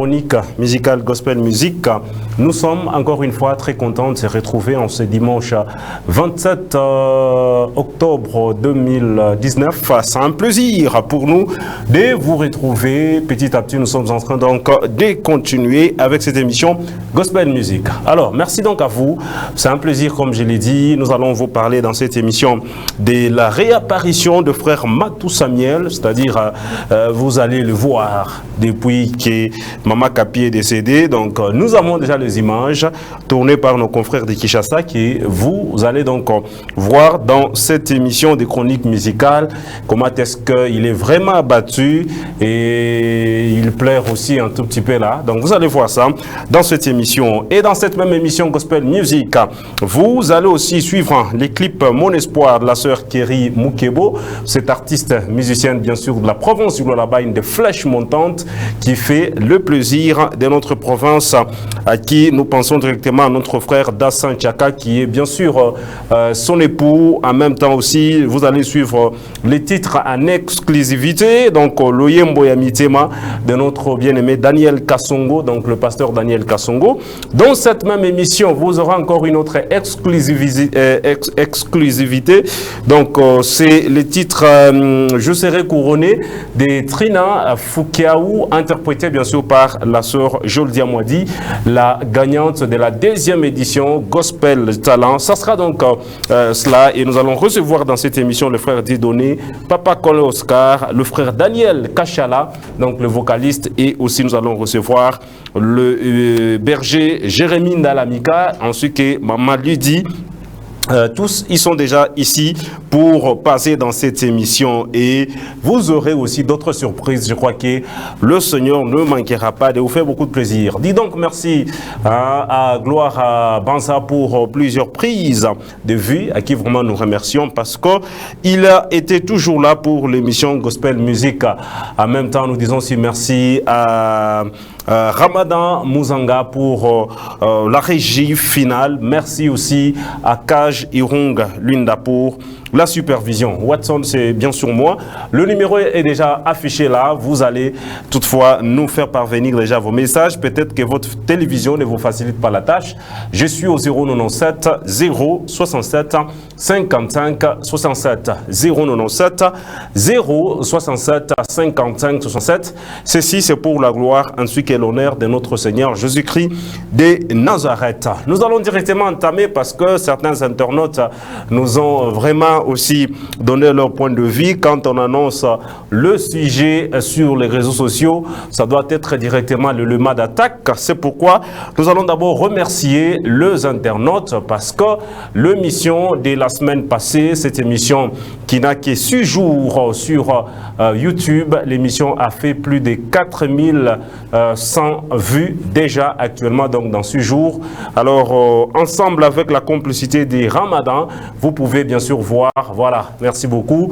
chronique musicale Gospel Music. Nous sommes encore une fois très contents de se retrouver en ce dimanche 27 octobre 2019. C'est un plaisir pour nous de vous retrouver. Petit à petit, nous sommes en train donc de continuer avec cette émission Gospel Music. Alors, merci donc à vous. C'est un plaisir, comme je l'ai dit. Nous allons vous parler dans cette émission de la réapparition de frère Matou Samuel, c'est-à-dire vous allez le voir depuis que Maman Kapi est décédée. Donc nous avons déjà les images tournées par nos confrères de Kinshasa que vous allez donc voir dans cette émission des chroniques musicales comment est-ce qu'il est vraiment abattu et il pleure aussi un tout petit peu là. Donc vous allez voir ça dans cette émission. Et dans cette même émission Gospel Music, vous allez aussi suivre les clips Mon Espoir de la sœur Kerry Moukebo, cette artiste musicienne bien sûr de la province du Lualaba, de flèche montante qui fait le plaisir de notre province, à qui nous pensons directement à notre frère Dassan Tchaka qui est bien sûr son époux. En même temps aussi vous allez suivre les titres en exclusivité, donc l'Oyembo Yamitema de notre bien-aimé Daniel Kassongo, donc le pasteur Daniel Kassongo. Dans cette même émission vous aurez encore une autre exclusivité, donc c'est les titres Je serai couronné des Trina Foukiaou, interprété bien sûr par la sœur Joldia Mwadi, la gagnante de la deuxième édition Gospel Talent. Ça sera donc cela, et nous allons recevoir dans cette émission le frère Dieudonné, Papa Colin Oscar, le frère Daniel Kachala, donc le vocaliste, et aussi nous allons recevoir le berger Jérémy Ndalamika, ainsi que Maman Lydie. Tous, ils sont déjà ici pour passer dans cette émission, et vous aurez aussi d'autres surprises. Je crois que le Seigneur ne manquera pas de vous faire beaucoup de plaisir. Dis donc merci à Gloire à Banza pour plusieurs prises de vue, à qui vraiment nous remercions parce qu'il a été toujours là pour l'émission Gospel Music. En même temps, nous disons aussi merci à Ramadan Mouzanga pour la régie finale. Merci aussi à Kaj Irung Lunda pour la supervision. Watson, c'est bien sûr moi. Le numéro est déjà affiché là. Vous allez toutefois nous faire parvenir déjà vos messages. Peut-être que votre télévision ne vous facilite pas la tâche. Je suis au 097 067 55 67. 097 067 55 67. Ceci, c'est pour la gloire ainsi que l'honneur de notre Seigneur Jésus-Christ de Nazareth. Nous allons directement entamer parce que certains internautes nous ont vraiment aussi donné leur point de vue. Quand on annonce le sujet sur les réseaux sociaux, ça doit être directement le lema d'attaque. C'est pourquoi nous allons d'abord remercier les internautes parce que l'émission de la semaine passée, cette émission qui n'a que 6 jours sur YouTube, l'émission a fait plus de 4100 vues déjà actuellement, donc dans 6 jours. Alors ensemble avec la complicité des Ramadans, vous pouvez bien sûr voir, voilà, merci beaucoup.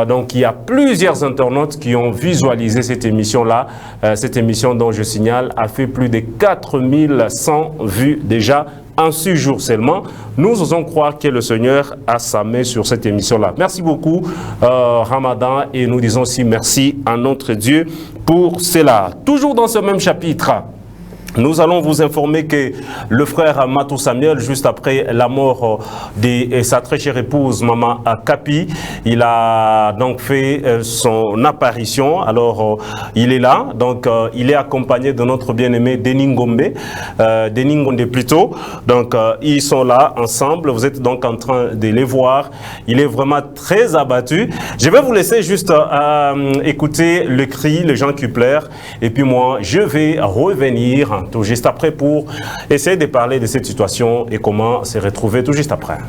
Donc il y a plusieurs internautes qui ont visualisé cette émission-là. Cette émission dont je signale a fait plus de 4100 vues déjà en 6 jours seulement. Nous osons croire que le Seigneur a sa main sur cette émission-là. Merci beaucoup Ramadan, et nous disons aussi merci à notre Dieu pour cela. Toujours dans ce même chapitre, nous allons vous informer que le frère Matou Samuel, juste après la mort de sa très chère épouse, Maman Kapi, il a donc fait son apparition. Alors, il est là. Donc, il est accompagné de notre bien-aimé Denis Ngombe, Denis Ngombe plutôt. Donc, ils sont là ensemble. Vous êtes donc en train de les voir. Il est vraiment très abattu. Je vais vous laisser juste écouter le cri, les gens qui pleurent. Et puis moi, je vais revenir tout juste après pour essayer de parler de cette situation et comment se retrouver tout juste après.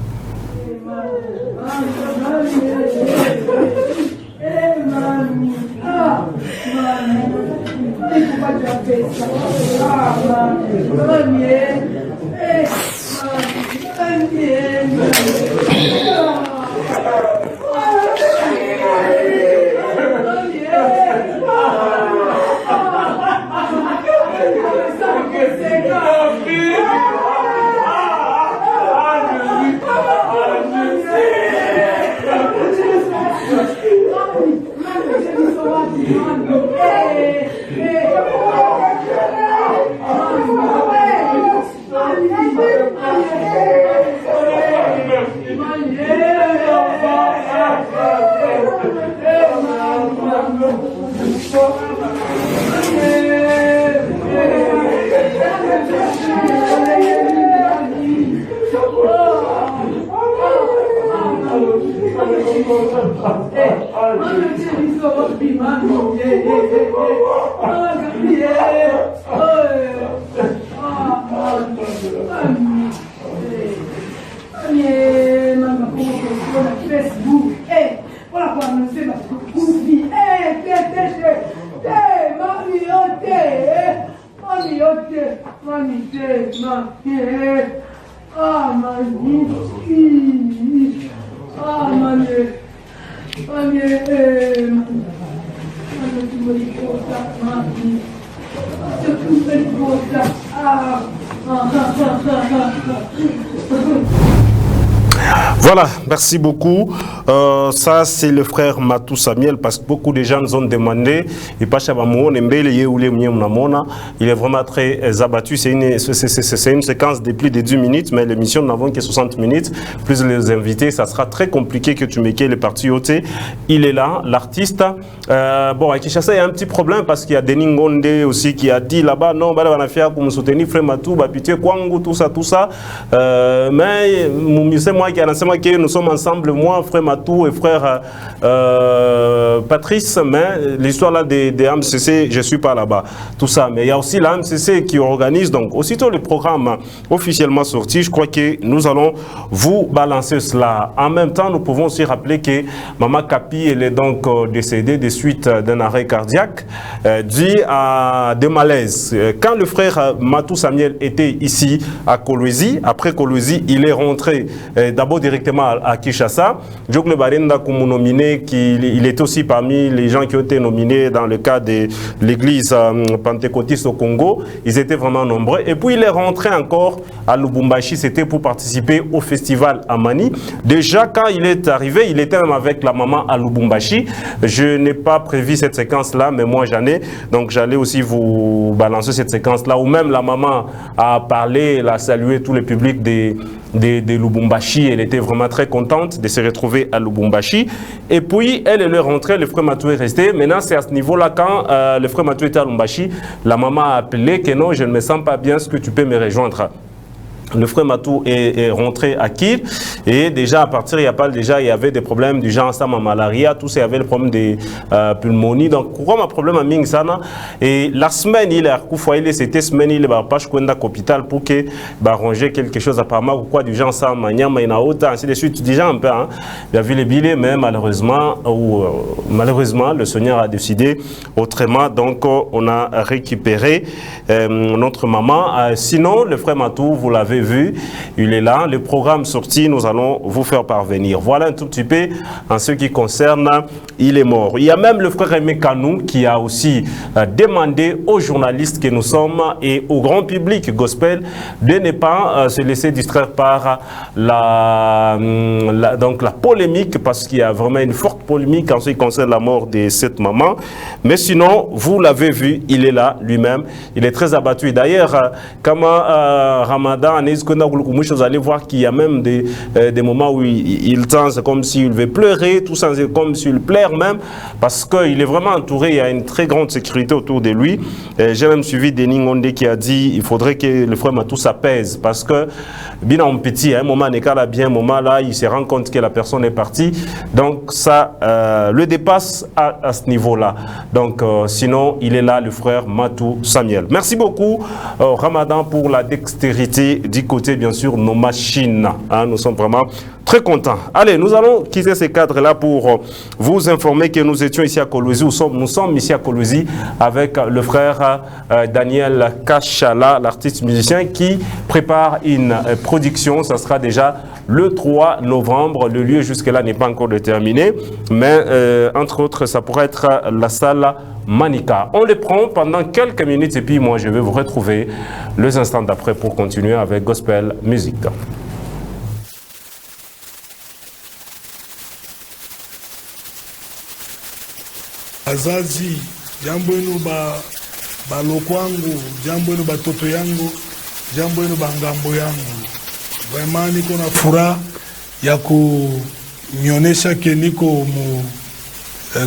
Voilà, merci beaucoup. Ça, c'est le frère Matou Samuel, parce que beaucoup de gens nous ont demandé. Il est vraiment très abattu. C'est une séquence de plus de 10 minutes, mais l'émission, nous n'avons que 60 minutes. Plus les invités, ça sera très compliqué que tu mettes les parties ôtées. Il est là, l'artiste. Bon, à Kinshasa, il y a un petit problème parce qu'il y a Denis Ngonde aussi qui a dit là-bas, non, on va faire pour me soutenir, frère Matou, pitié, Kwangu, tout ça, tout ça. Mais c'est moi qui ai lancé que nous sommes ensemble, moi, frère Matou et frère Patrice, mais l'histoire là des AMCC, je ne suis pas là-bas. Tout ça, mais il y a aussi la AMCC qui organise, donc aussitôt le programme officiellement sorti, je crois que nous allons vous balancer cela. En même temps, nous pouvons aussi rappeler que Maman Kapi, elle est donc décédée des suites d'un arrêt cardiaque dû à des malaises. Quand le frère Matou Samuel était ici à Kolwezi, après Kolwezi, il est rentré d'abord directement à Kinshasa. Jogle Barenda, comme nominé, il était aussi parmi les gens qui ont été nominés dans le cas de l'église pentecôtiste au Congo. Ils étaient vraiment nombreux. Et puis il est rentré encore à Lubumbashi, c'était pour participer au festival à Mani. Déjà, quand il est arrivé, il était même avec la maman à Lubumbashi. Je n'ai pas prévu cette séquence-là, mais moi j'en ai. Donc j'allais aussi vous balancer cette séquence-là, où même la maman a parlé, elle a salué tout le public de Lubumbashi. Elle était vraiment très contente de se retrouver à Lubumbashi. Et puis, elle est rentrée, le frère Matou est resté. Maintenant, c'est à ce niveau-là, quand le frère Matou était à Lubumbashi, la maman a appelé que non, je ne me sens pas bien, est-ce que tu peux me rejoindre? Le frère Matou est rentré à Kir et déjà à partir, il y avait des problèmes du genre ça, malaria, tout ça, il y avait le problème des pulmonies. Donc, comme un problème à Mingsana, et la semaine, il est à Koufoïle, c'était semaine, il est à Pachkwenda l'hôpital pour que ranger quelque chose apparemment ou quoi du genre ça, Manyama, Inaota, ainsi de suite. Déjà un peu, hein, il y avait les billets, mais malheureusement, le Seigneur a décidé autrement. Donc, on a récupéré notre maman. Sinon, le frère Matou, vous l'avez vu, il est là, le programme sorti, nous allons vous faire parvenir. Voilà un tout petit peu en ce qui concerne, il est mort. Il y a même le frère Aimé Kanou qui a aussi demandé aux journalistes que nous sommes et au grand public gospel de ne pas se laisser distraire par la polémique, parce qu'il y a vraiment une forte polémique en ce qui concerne la mort de cette maman. Mais sinon, vous l'avez vu, il est là lui-même, il est très abattu. D'ailleurs, comme Ramadan, vous allez voir qu'il y a même des moments où il tend, c'est comme s'il veut pleurer, tout ça, c'est comme s'il pleure même, parce qu'il est vraiment entouré, il y a une très grande sécurité autour de lui. J'ai même suivi Denis Ngonde qui a dit il faudrait que le frère Matou s'apaise, parce que, bien en petit, à un moment, un moment là, il se rend compte que la personne est partie. Donc, ça le dépasse à ce niveau-là. Donc, sinon, il est là, le frère Matou Samuel. Merci beaucoup, Ramadan, pour la dextérité du côté, bien sûr, nos machines. Hein, nous sommes vraiment très contents. Allez, nous allons quitter ces cadres-là pour vous informer que nous étions ici à Kolwezi. Nous sommes ici à Kolwezi avec le frère Daniel Kachala, l'artiste musicien, qui prépare une production. Ça sera déjà le 3 novembre. Le lieu jusque-là n'est pas encore déterminé. Mais, entre autres, ça pourrait être la salle Manika. On les prend pendant quelques minutes et puis moi, je vais vous retrouver les instants d'après pour continuer avec Gospel Music. Azazi, jambo enu ba lokwangu, jambo enu ba toto yangu, jambo enu ba ngambo yangu. Vraiment niko na furaha ya kunionesha ke niko mu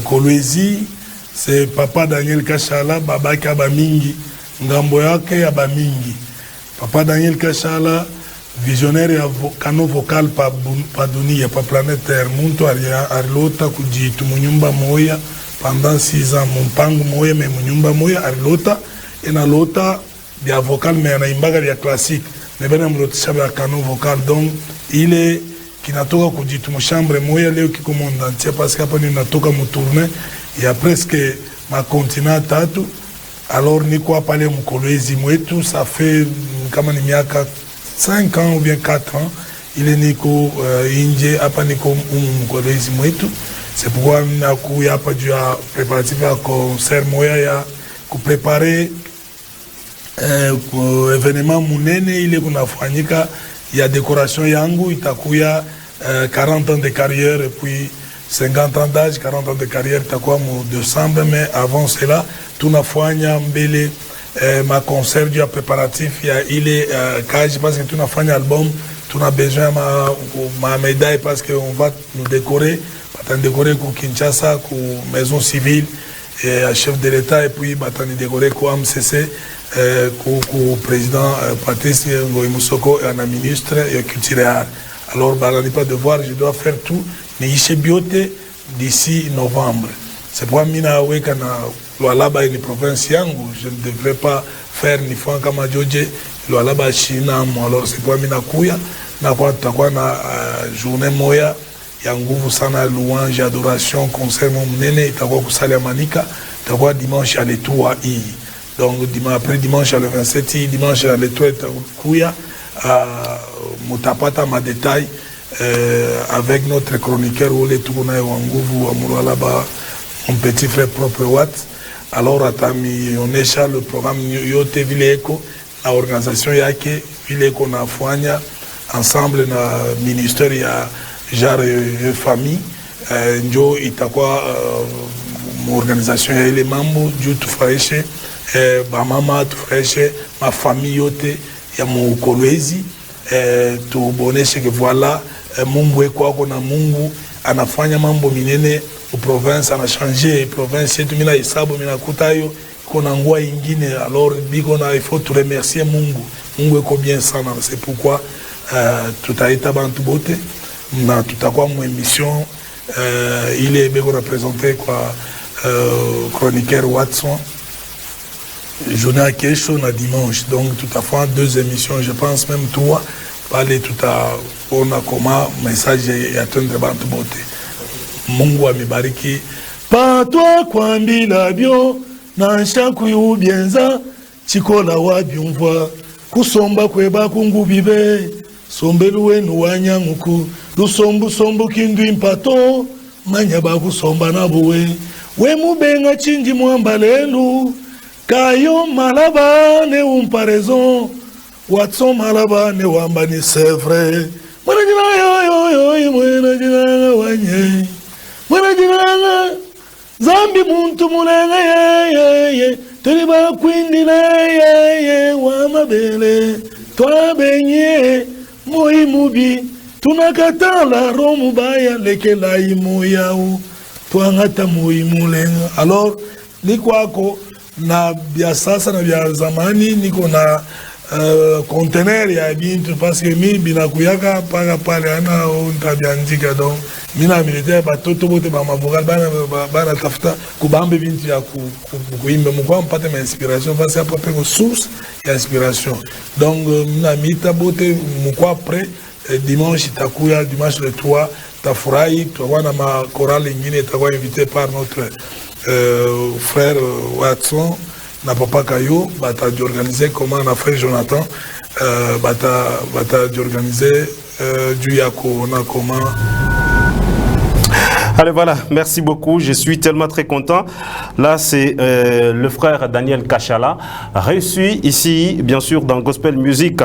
Kolwezi. C'est Papa Daniel Kachala, babaki abamingi, ngambo yake abamingi. Papa Daniel Kachala, visionnaire ya kano vocal pa dunia pa planète Terre muntu alilota kujitu munyumba moya pendant 6 ans mpango moya me munyumba moya alilota lota bia vocal mais anaimbaga bia classique mais bena mlotisha bia kano vocal donc ile kinatoka kujitu mchambre moya leo kiko monde entier parce que hapa ninatoka mutourner ya presque ma continent tatu alors niko hapa leo mkolwezi mwetu ça fait kama ni miaka 5 ans ou bien 4 ans, il est Nico Inje, apa Nico mkolezi mwetu. C'est pourquoi il y a pas dû préparatif à concert moya ya ku préparer événement munene ile kunafanyika ya décoration yangu itakuya 40 ans de carrière et puis 50 ans d'âge, 40 ans de carrière itakuwa mu décembre, mais avant cela tunafanya mbele ma concert du préparatif ya ile kaji parce que tunafanya album tuna besoin ma médaille parce que on va nous décorer batani décorer ku Kinshasa ku maison civile et chef de l'état et puis batani décorer ku MCC ku président Patrice Ngoyi Musoko et un ministre et culturel. Alors balani pas devoir, je dois faire tout mais ici biote d'ici novembre. C'est pourquoi mina weka na Lualaba est une province yangu, je ne devrais pas faire ni fois kama Joje, Lualaba China, alors c'est quoi mina kuya, na kwa tutakuwa na journée moya ya nguvu sana louange, adoration, concert mnene itakuwa kusali ya Manika, itakuwa dimanche à l'Etoile hii. Donc après dimanche à le 27 hii, dimanche à l'Etoile itakuya mutapata ma détail avec notre chroniqueur Ole Tukuna wa nguvu wa Lualaba, mon petit frère propre Watt. Alors atamionyesha le programme yote vile eko na organisation yake vile eko nafanya ensemble na ministère ya genre famille njo itakuwa organisation ya ile mambo juu tufurahishe bamama tufurahishe mafamille yote ya Mukolwezi tuboneshe ke voilà Mungu eko ako na Mungu anafanya mambo minene province ana changé province yetu mina hesabu mina kutayo kona ngwa ingine alors biko na il faut te remercier Mungu eko bien sana c'est pourquoi tutaita bantu bote na tutakuwa mu émission ile beko représenter kwa chroniqueur Watson journée à kesho na dimanche donc tout à fait 2 émissions je pense même 3 pale tutaona koma message ya tendre bantu bote. Mungu amebariki patwa kwambila byo na nshaku yubienza chikola wabyumva kusomba kweba kungubibe sombelu wenu wanyanguku lusombu sombu kindu impato manya bakusomba nabuwe we mubenga chinji mwambalelu kayo malabane umparezo watso malabane wambani c'est vrai mwana jina mwana jina wanye mwana jina zambi muntu mulenga ye teliba kwindile wa mabele twabenye moi mubi tunakatala romu baya lekela imo yao twangata moi mulenga. Alors niko ako na bia sasa na bia zamani niko na conteneur ya bintu parce que mi binakuyaka paka pale ana ntabiandika donc mina militaire batoto bote ba mavocal bana tafuta kubambe bintu ya kuimba mukwa mpate ma inspiration parce que après une source ya inspiration donc mina mita bote mukwa après dimanche itakuya dimanche le 3 tafurahi tutakuwa na ma chorale nyingine itakuwa invité par notre frère Watson na papa Kayo bata organiser comment on a fait Jonathan bata organiser du yako na comment. Allez, voilà, merci beaucoup, je suis tellement très content. Là, c'est le frère Daniel Kachala, reçu ici, bien sûr, dans Gospel Music.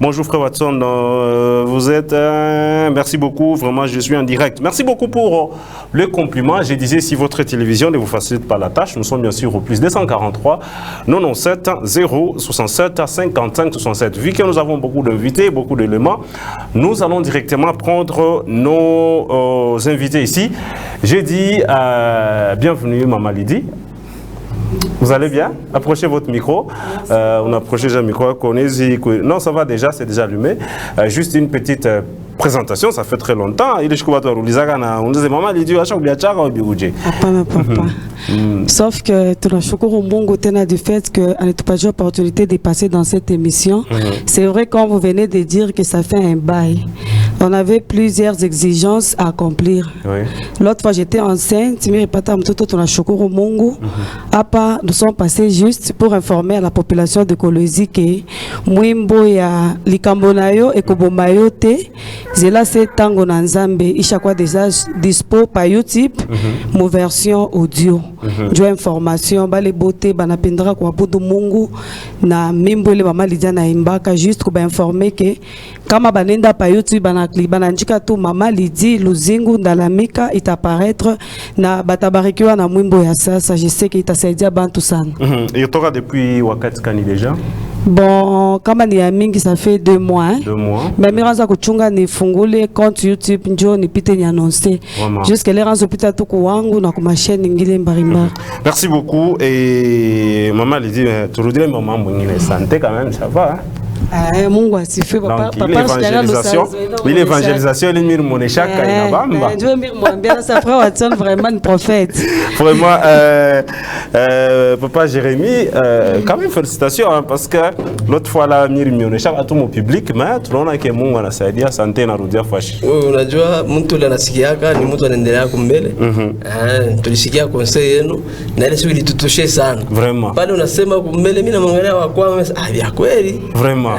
Bonjour, frère Watson, vous êtes... merci beaucoup, vraiment, je suis en direct. Merci beaucoup pour le compliment. Je disais, si votre télévision ne vous facilite pas la tâche, nous sommes bien sûr au plus 243 97 067 55 67. Vu que nous avons beaucoup d'invités, beaucoup d'éléments, nous allons directement prendre nos invités ici. J'ai dit bienvenue Maman Lydie. Vous allez bien? Approchez votre micro. On approche déjà le micro. Non, ça va déjà, c'est déjà allumé. Juste une petite présentation, ça fait très longtemps. Il est on disait maman, il dit papa. Sauf que tunashukuru Mungu tena du fait que on n'a pas eu l'opportunité de passer dans cette émission. C'est vrai quand vous venez de dire que ça fait un bail. On avait plusieurs exigences à accomplir. L'autre fois j'étais enceinte, tunashukuru Mungu. Apa, nous sommes passés juste pour informer à la population de Kolwezi que mwimbo ya likambonayo et kobomayo te zela se tango na nzambe ishakwa déjà dispo par YouTube mo version audio. Jo information ba les beauté banapendra kwa budu Mungu na mimbo ile mama Lydia na imbaka juste ko ba informer que kama banenda pa YouTube banandika tu mama Lydia Luzingu Ndalamika itaparaître na batabarikiwa na mwimbo ya sasa. Je sais que itasaidia bantu sana. Et tu depuis wakati kani déjà? Bon, kama ni ya mingi ça fait 2 mois. Hein? 2 mois. Mais miranza kuchunga ni fungule compte YouTube njo nipite ni annoncer. Jusque les ranzo pita tu wangu na kuma chaîne ngile mbarimba. Merci beaucoup et maman Lydia tu redire maman mwingine santé quand même ça va. Mungu asifiwe papa. L'évangélisation il est mon échec na bamba. Je veux dire bien ça frère Watson vraiment un prophète. Vraiment papa Jérémy quand même félicitations hein, parce que l'autre fois là mon échec à tout mon public mais tunaona que Mungu anasaidia santé na rudia fashi. Unajua mtu ile anasikiaka ni mtu anaendelea kumbele. Tulisikia conseil yenu na ile sio litutoshe sana. Vraiment. Pale unasema kumbele mimi namwangalia wa kwa ya kweli. Vraiment.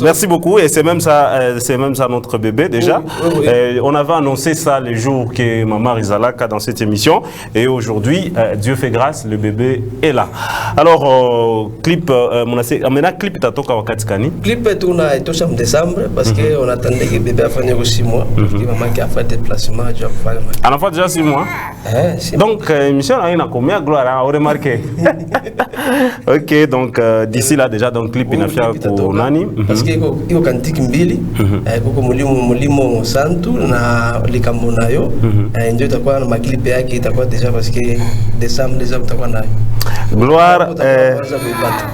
Merci beaucoup et c'est même ça notre bébé déjà. On avait annoncé ça les jours que maman Rizalaka dans cette émission et aujourd'hui Dieu fait grâce, le bébé est là. Alors clip maintenant clip tatoka wakati kani? Clip tuna itosha en décembre parce que on attendait que bébé afanye 6 mois et maman qui a fait déplacement je faire. On a fait déjà 6 mois. Donc émission a une combien gloire a remarqué. Ok, donc d'ici là déjà donc clip inafia pour nani parce que iko kantiki mbili kuko mulimo santu na likambo nayo ndio itakuwa na clip yake itakuwa déjà parce que décembre déjà utakuwa nayo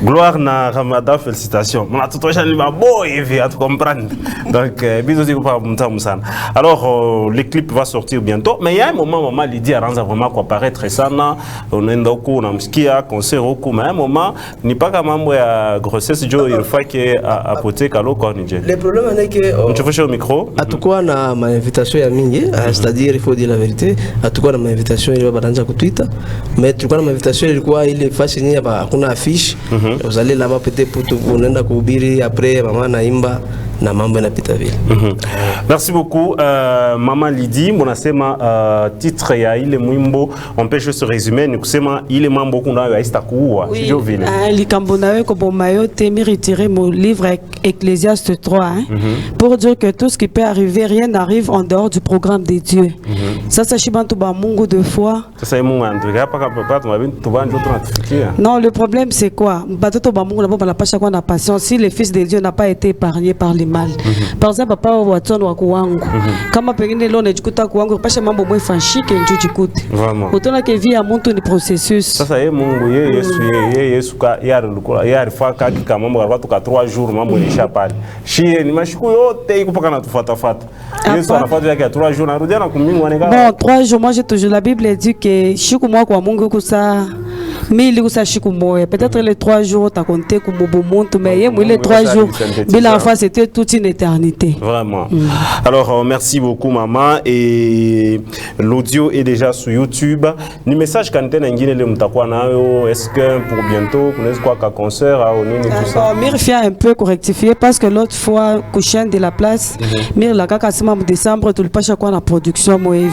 gloire na Ramadan félicitations on a tout enchaîné ma boy à tout comprendre donc bisous c'est pas mtamu sana. Alors le clip va sortir bientôt mais il y a un moment maman Lydia aranza vraiment quoi paraître sana unaenda huko unamsikia concert huko mais un moment ni pas kama mambo ya grossesse jo il faut que apote kalo kwa nije. Le problème est que tu fais au micro atakuwa na invitation ya mingi c'est-à-dire il faut dire la vérité atakuwa na invitation ile babanza ku Twitter mais tulikuwa na invitation ilikuwa ile fasi nyinyi hapa hakuna affiche vous allez là-bas peut-être pour unaenda kuhubiri après mama naimba na mambo yanapita vile. Merci beaucoup Maman Lydie, monasema titre ya ile mwimbo on peut juste résumer ni kusema ile mambo kuna ya istakuwa sio vile. Likambo nawe ko bomayo te mi retirer mon livre Ecclésiaste 3 hein, pour dire que tout ce qui peut arriver rien n'arrive en dehors du programme de Dieu. Ça c'est shibantu ba Mungu de foi. Ça c'est Mungu andika paka papa tu vas tunafikia. Non, le problème c'est quoi? Batoto ba Mungu na pasha kwa na patience si le fils de Dieu n'a pas été épargné par les mal. Par exemple papa Watson wa kuwangu kama pengine leo najikuta kuwangu pasha mambo mwe fanshike njujikute utona ke via mtu ni processus. Sasa yeye Mungu yeye Yesu ka yari faka kika mambo watu ka 3 jours mambo ilisha pale shie ni mashiku yote iko paka na tufuata Yesu anafuata yake 3 jours narudia na kumingu anekana. Bon 3 jours moi j'ai toujours la Bible dit que shiku mwa kwa Mungu kusa mili kusa shiku moya peut-être les 3 jours t'as compté comme bomonto mais yeye les 3 jours bila fois c'était toute une éternité. Vraiment. Alors merci beaucoup maman et l'audio est déjà sur YouTube. Ni message quand tu ngine le mtakuwa nayo est-ce que pour bientôt kunaweza kwa ka concert au nini tout ça. Mir fait un peu rectifier parce que l'autre fois couchant de la place mir la kaka sema en décembre tu le pas chaque la production moevi.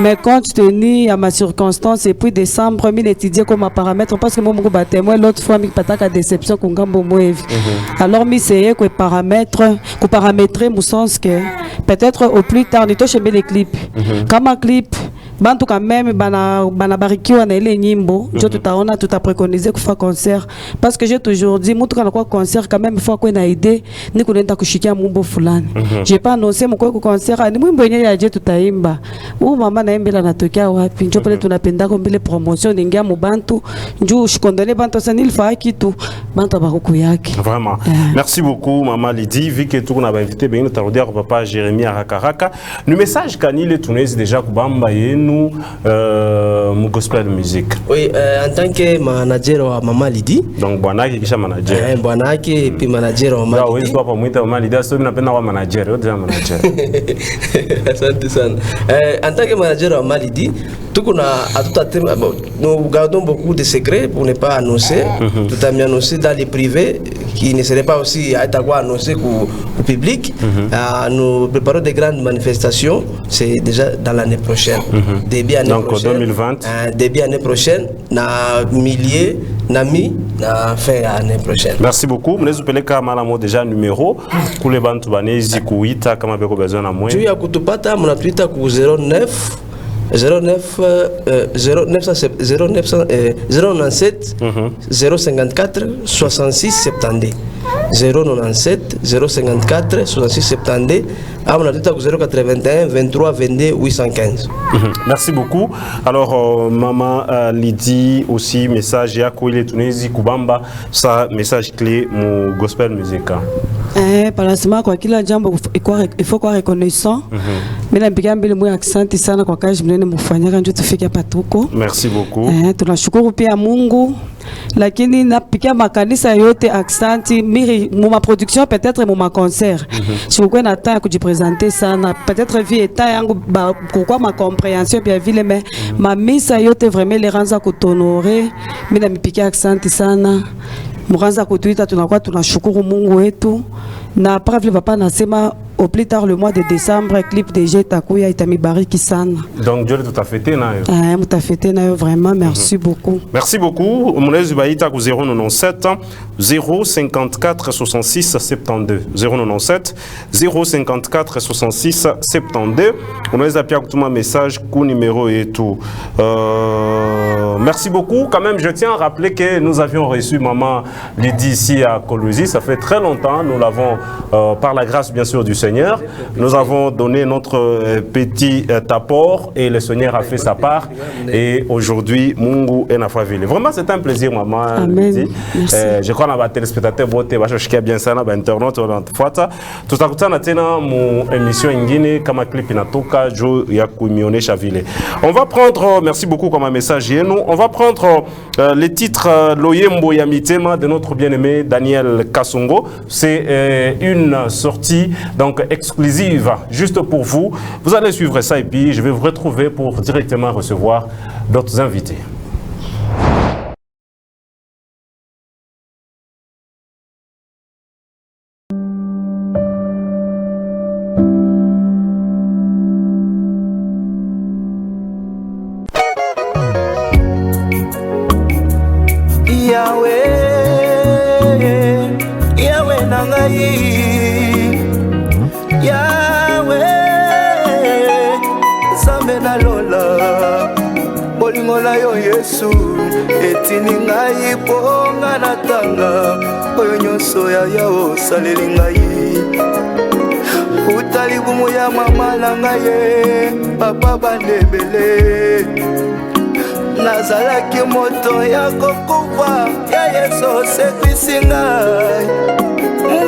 Mais compte tenu à ma circonstance et puis décembre mi étudier comme paramètre parce que moi mon témoin l'autre fois mi pataka déception ko ngambo moevi. Alors mi c'est que paramétrer mon sens que peut-être au plus tard ni to chez les clips. Comme un clip bantu quand même banabarikiwa na ile nyimbo njo tutaona tutapréconiser kufa concert parce que j'ai toujours dit mtu kana kwa concert quand même faut kwa na idée ni kuenda kushikia mumbo fulani. J'ai pas annoncé mko kwa concert ni mwimbo yenyewe yaje tutaimba. Mama naembela natokea wapi njo pale tunapenda ko mbele promotion ningia mu bantu njo shikondane bantu sana ilfa kitu bantu baruku yake. Vraiment. Merci beaucoup maman Lydie vu que tu na invité bien tardia ko papa Jérémie Arakaraka. Le message kanile tunezi déjà kubamba yenu mu gospel music. Oui, en tant que manager wa Mama Lydie. Donc bwanaki kisha manager. Bwanaki puis manager wa Mama Lydie. Wewe papa mwita Mama Lydie sio napenda wa manager, wewe déjà manager. Asante sana. En tant que manager wa Mama Lydie, nous gardons beaucoup de secrets pour ne pas annoncer. Tout a mis annoncé dans les privés qui ne seraient pas aussi à être annoncé au public. Nous préparons des grandes manifestations, c'est déjà dans l'année prochaine. Début année donc prochaine, 2020. Début année prochaine, na milliers, na mi, na fin année prochaine. Merci beaucoup. Mnezi upeleka mara moja déjà numéro kule bantu banezi kuita kama beko besoin na mwe. Tu ya kutupata mnatuita ku 09 097 054 66 72 097 054 66 72 on a tout à 081 23 22 815. Merci beaucoup. Alors maman Lydie aussi message ya ko ile tunezi kubamba sa message clé mu gospel music. Palasima kwa kila jambo il faut quoi reconnaissant. Mimi napiga mbele mwe asante sana kwa kazi mnene mfanyaka ndio tufike hapa tuko. Merci beaucoup. Tunashukuru pia Mungu. Lakini napiga makanisa yote asante miri mu production peut-être mu concert. Si vous na temps kujipresenter sana peut-être vie état yangu pourquoi ma compréhension bien vile mais ma misa yote vraiment les ranza kutonorer. Mimi napiga asante sana. Muranza kutuita tunakuwa tunashukuru Mungu wetu na para vile papa nasema au plus tard le mois de décembre clip de Jet Akuya itamibariki sana. Donc Dieu tout a fêté nayo. Mutafete nayo vraiment merci beaucoup. Merci beaucoup. Munezi baita ku 097 054 66 72 097 054 66 72. Unaweza pia kutuma message ku numéro yetu. Merci beaucoup. Quand même je tiens à rappeler que nous avions reçu maman Lydie ici à Kolwezi, ça fait très longtemps, nous l'avons par la grâce bien sûr du Seigneur, nous avons donné notre petit apport et le Seigneur a fait sa part et aujourd'hui Mungu est nafavile. Vraiment c'est un plaisir maman. Amen. Je crois que les téléspectateurs voté bashoshikia bien sana ba internaute wanafuata. Tutakutana tena mu émission ingine kama clip inatoka jo ya kumionyesha vile. On va prendre merci beaucoup comme un message yenu. On va prendre les titres Loyembo ya Mitema de notre bien-aimé Daniel Kasongo. C'est une sortie donc exclusive juste pour vous. Vous allez suivre ça et puis je vais vous retrouver pour directement recevoir d'autres invités. Etiningai ponga natanga oyo nyonso ya yao saleli ngai utalibumu ya mama na ngai papa bandebele nazalaki moto ya kokufa ya Yesu sekwisi ngai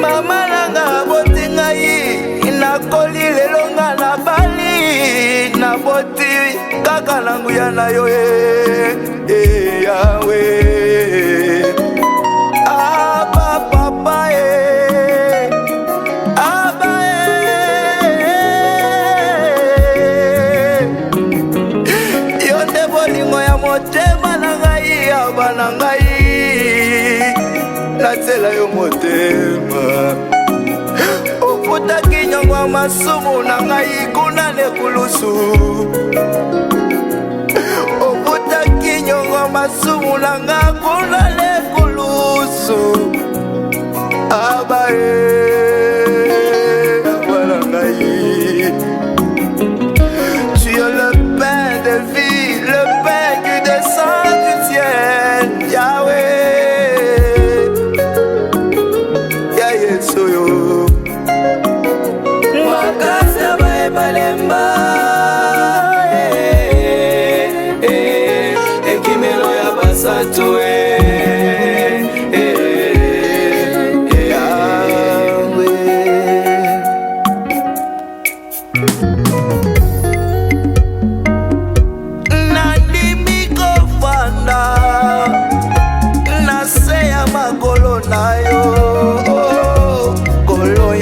mama nanga boti ngai nakoli lelo nga na bali na boti kaka nangu ya na yo Yahweh Abba papa Abba yonde bolingo ya motema na ngai Abba na ngai natsela yo motema uputaki nyongo masumu na ngai kuna nekulusu nyongo masumu langa kuna lekulusu abae abalangai tu es le pain de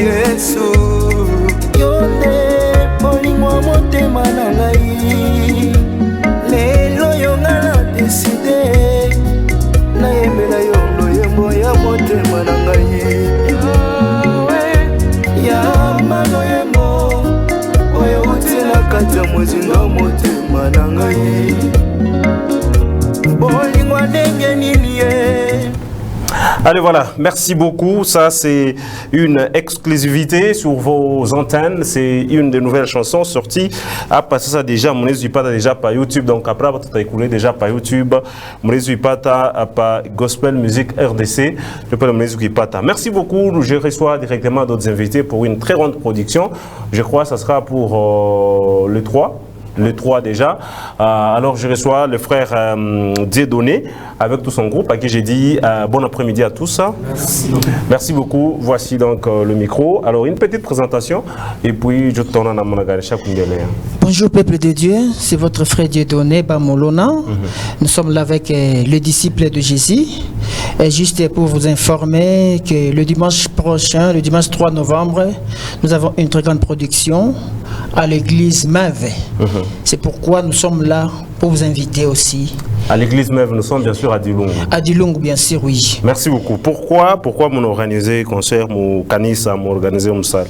Yesu yonde bolingo motema na ngai lelo yonga na deside na yembela yondo yembo ya motema na ngai ya mano yembo oyo utila kati ya mozinga motema na ngai bolingo ndenge nini ye. Allez, voilà, merci beaucoup. Ça, c'est une exclusivité sur vos antennes. C'est une des nouvelles chansons sorties. Ah, parce que ça, déjà, mon pas déjà par YouTube. Donc, après, tu as écoulé déjà par YouTube. Mon pas par Gospel Music RDC. Je peux le pas. Merci beaucoup. Je reçois directement d'autres invités pour une très grande production. Je crois que ça sera pour le 3. Le 3 déjà. Alors je reçois le frère Dieudonné avec tout son groupe à qui j'ai dit bon après-midi à tous. Merci. Merci beaucoup. Voici donc le micro. Alors une petite présentation et puis je tourne à mon agarisha Kundele. Bonjour peuple de Dieu, c'est votre frère Dieudonné Bamolona. Nous sommes là avec le disciple de Jésus. Et juste pour vous informer que le dimanche prochain, le dimanche 3 novembre, nous avons une très grande production à l'église Mave. C'est pourquoi nous sommes là pour vous inviter aussi. À l'église Mave, nous sommes bien sûr à Dilungu. À Dilungu, bien sûr, oui. Merci beaucoup. Pourquoi mon organiser concert, mon canissa, mon organiser un salle?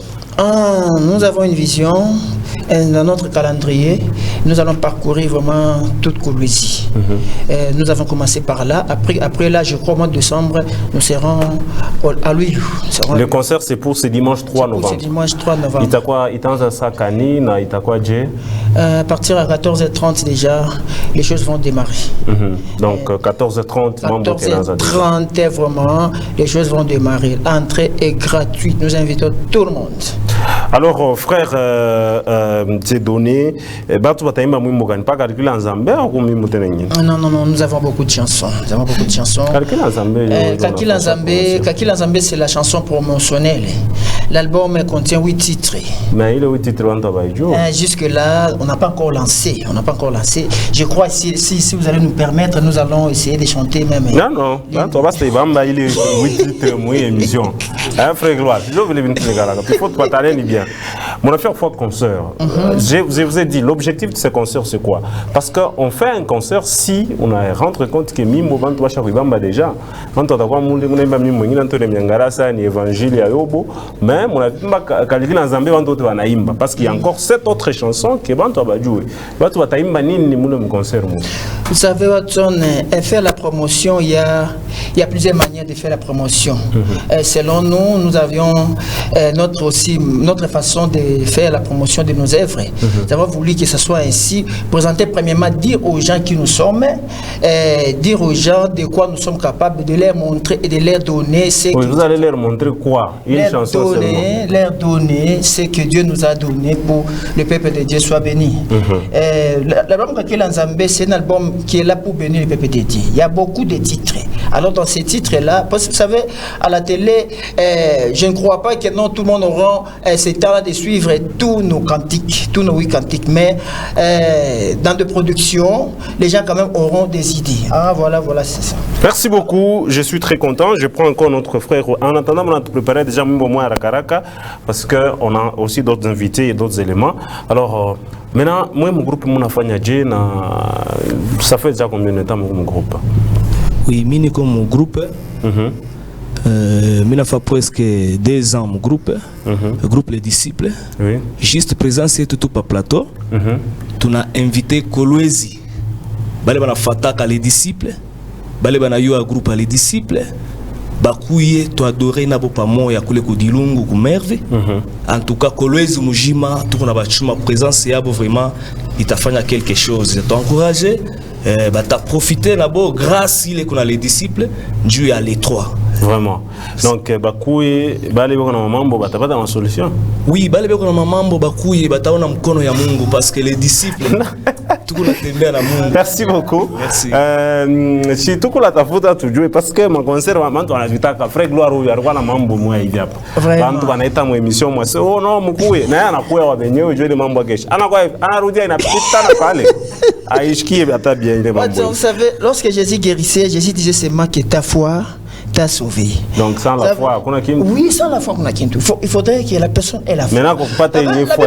Nous avons une vision dans notre calendrier. Nous allons parcourir vraiment toute Kolwezi. Nous avons commencé par là. Après là, je crois au mois de décembre, nous serons à Louis. Le concert, c'est pour ce dimanche 3 novembre. C'est dimanche 3 novembre. À partir à 14h30 déjà, les choses vont démarrer. Donc 14h30, 14h30 vraiment, les choses vont démarrer. L'entrée est gratuite. Nous invitons tout le monde. Alors, frère Dieudonné, non, nous avons beaucoup de chansons. Nous avons beaucoup de chansons. Kaki Lanzambe, c'est la chanson promotionnelle. L'album contient 8 titres. Mais il est 8 titres. Jusque-là, on n'a pas encore lancé. Je crois que si vous allez nous permettre, nous allons essayer de chanter même. Non. Il est 8 titres, moi, émission. Frère Gloire, je veux les il faut te parler bien. Mon affaire fois concert. Je vous ai dit, l'objectif de ce concert, c'est quoi? Parce qu'on fait un concert si on a rendu compte que Mimo Bantou Chakibamba déjà. Quand on a quoi, mon Mimo, il a ni évangile à Yobo, mais on a calculé dans Zambé Bantou Naïmba. Parce qu'il y a encore 7 autres chansons qui Bantou va jouer. Bantou va taïmba ni mon concert. Vous savez, Watson, faire la promotion, il y a plusieurs manières de faire la promotion. Selon nous avions notre façon de faire la promotion de nos œuvres. Nous avons voulu que ce soit ainsi. Présenter premièrement, dire aux gens qui nous sommes, dire aux gens de quoi nous sommes capables, de leur montrer et de leur donner ce que... Vous allez leur montrer quoi? Une chanson seulement. Leur donner ce que Dieu nous a donné pour le peuple de Dieu soit béni. L'album Kaki Lanzambe, c'est un album qui est là pour bénir le peuple de Dieu. Il y a beaucoup de titres. Alors dans ces titres-là, parce que vous savez, à la télé, je ne crois pas que non, tout le monde aura ce temps de suivre tous nos cantiques, tous nos 8 cantiques, mais dans de production, les gens quand même auront des idées. Voilà, c'est ça. Merci beaucoup, je suis très content. Je prends encore notre frère. En attendant, on a préparé déjà moins à Rakaraka, parce qu'on a aussi d'autres invités et d'autres éléments. Alors, maintenant, moi, mon groupe, ça fait déjà combien de temps mon groupe? Oui, mini comme mon groupe. Mina fait presque 2 ans mon groupe, le groupe Les Disciples. Oui. Juste présent c'est tout par plateau. Tu as invité Kolwezi. Bale bana fataka Les Disciples. Bale bana yo a groupe Les Disciples. Bakuye tu adoré na bopa moya kule ku Dilungu ku Merve. En tout cas Kolwezi mujima tu na bachuma présence yabo vraiment il t'a fait quelque chose. T'a encouragé. T'as profité là-bas grâce il est qu'on a Les Disciples. Dieu a les 3. Vraiment. Donc, Bakouye, Balébé, on a mambo, t'as pas dans solution. Oui, Balébé, on a mambo, Bakouye, on a mkono ya Mungu parce que les disciples, tout le monde à Mungu. Merci beaucoup. Merci. Si tout le monde a fait tout jouer parce que mon concert, on a vu ta frère Gloire ou Yarwa, la mambo, moi, il y a. Vraiment. Quand on a été à mon émission, moi, c'est oh non, Moukoue, n'a rien à couer à venir jouer les mambo à Gesh. Anna Roudia, il a petite parlé. Aïchki, il a bien les mambo. Vous savez, lorsque Jésus guérissait, Jésus disait c'est moi qui est ta foi t'a sauvé. Donc sans la foi, qu'on a Kintu. Oui, sans la foi, qu'on a Kintu. Il faudrait que la personne ait la foi. Maintenant, qu'on pas une foi,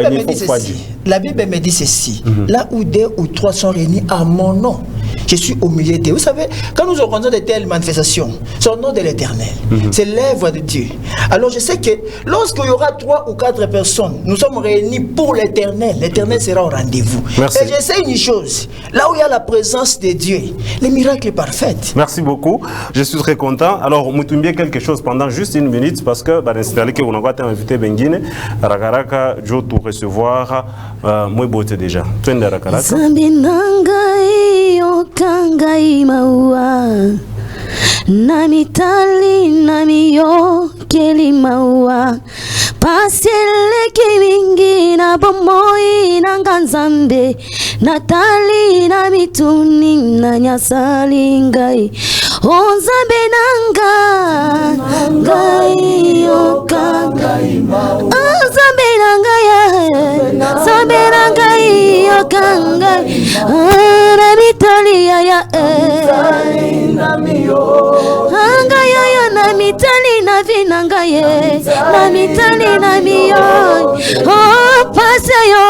la Bible me dit ceci. Là où 2 ou 3 sont réunis à mon nom, je suis au milieu d'eux. Vous savez, quand nous organisons de telles manifestations, c'est au nom de l'Éternel. C'est l'œuvre de Dieu. Alors je sais que lorsqu'il y aura 3 ou 4 personnes, nous sommes réunis pour l'Éternel. L'Éternel sera au rendez-vous. Merci. Et je sais une chose, là où il y a la présence de Dieu, le miracle est parfait. Merci beaucoup. Je suis très content. Alors, nous bien quelque chose pendant juste 1 minute parce que c'est que vous avez invité Benguine, Rakaraka, Joe, pour recevoir moi beauté déjà. Tu es Rakaraka. Kangai maua nami tali nami yo keli maua pasele kimingi na bomoi na nganzambe natali nami tuni na nyasali ngai onzambe nanga ngai yo kangai maua zambe nanga ya zambe nanga yo kangai mitali ya ya anga ya ya na mitali na vinanga ye na mitali na miyo oh pasa yo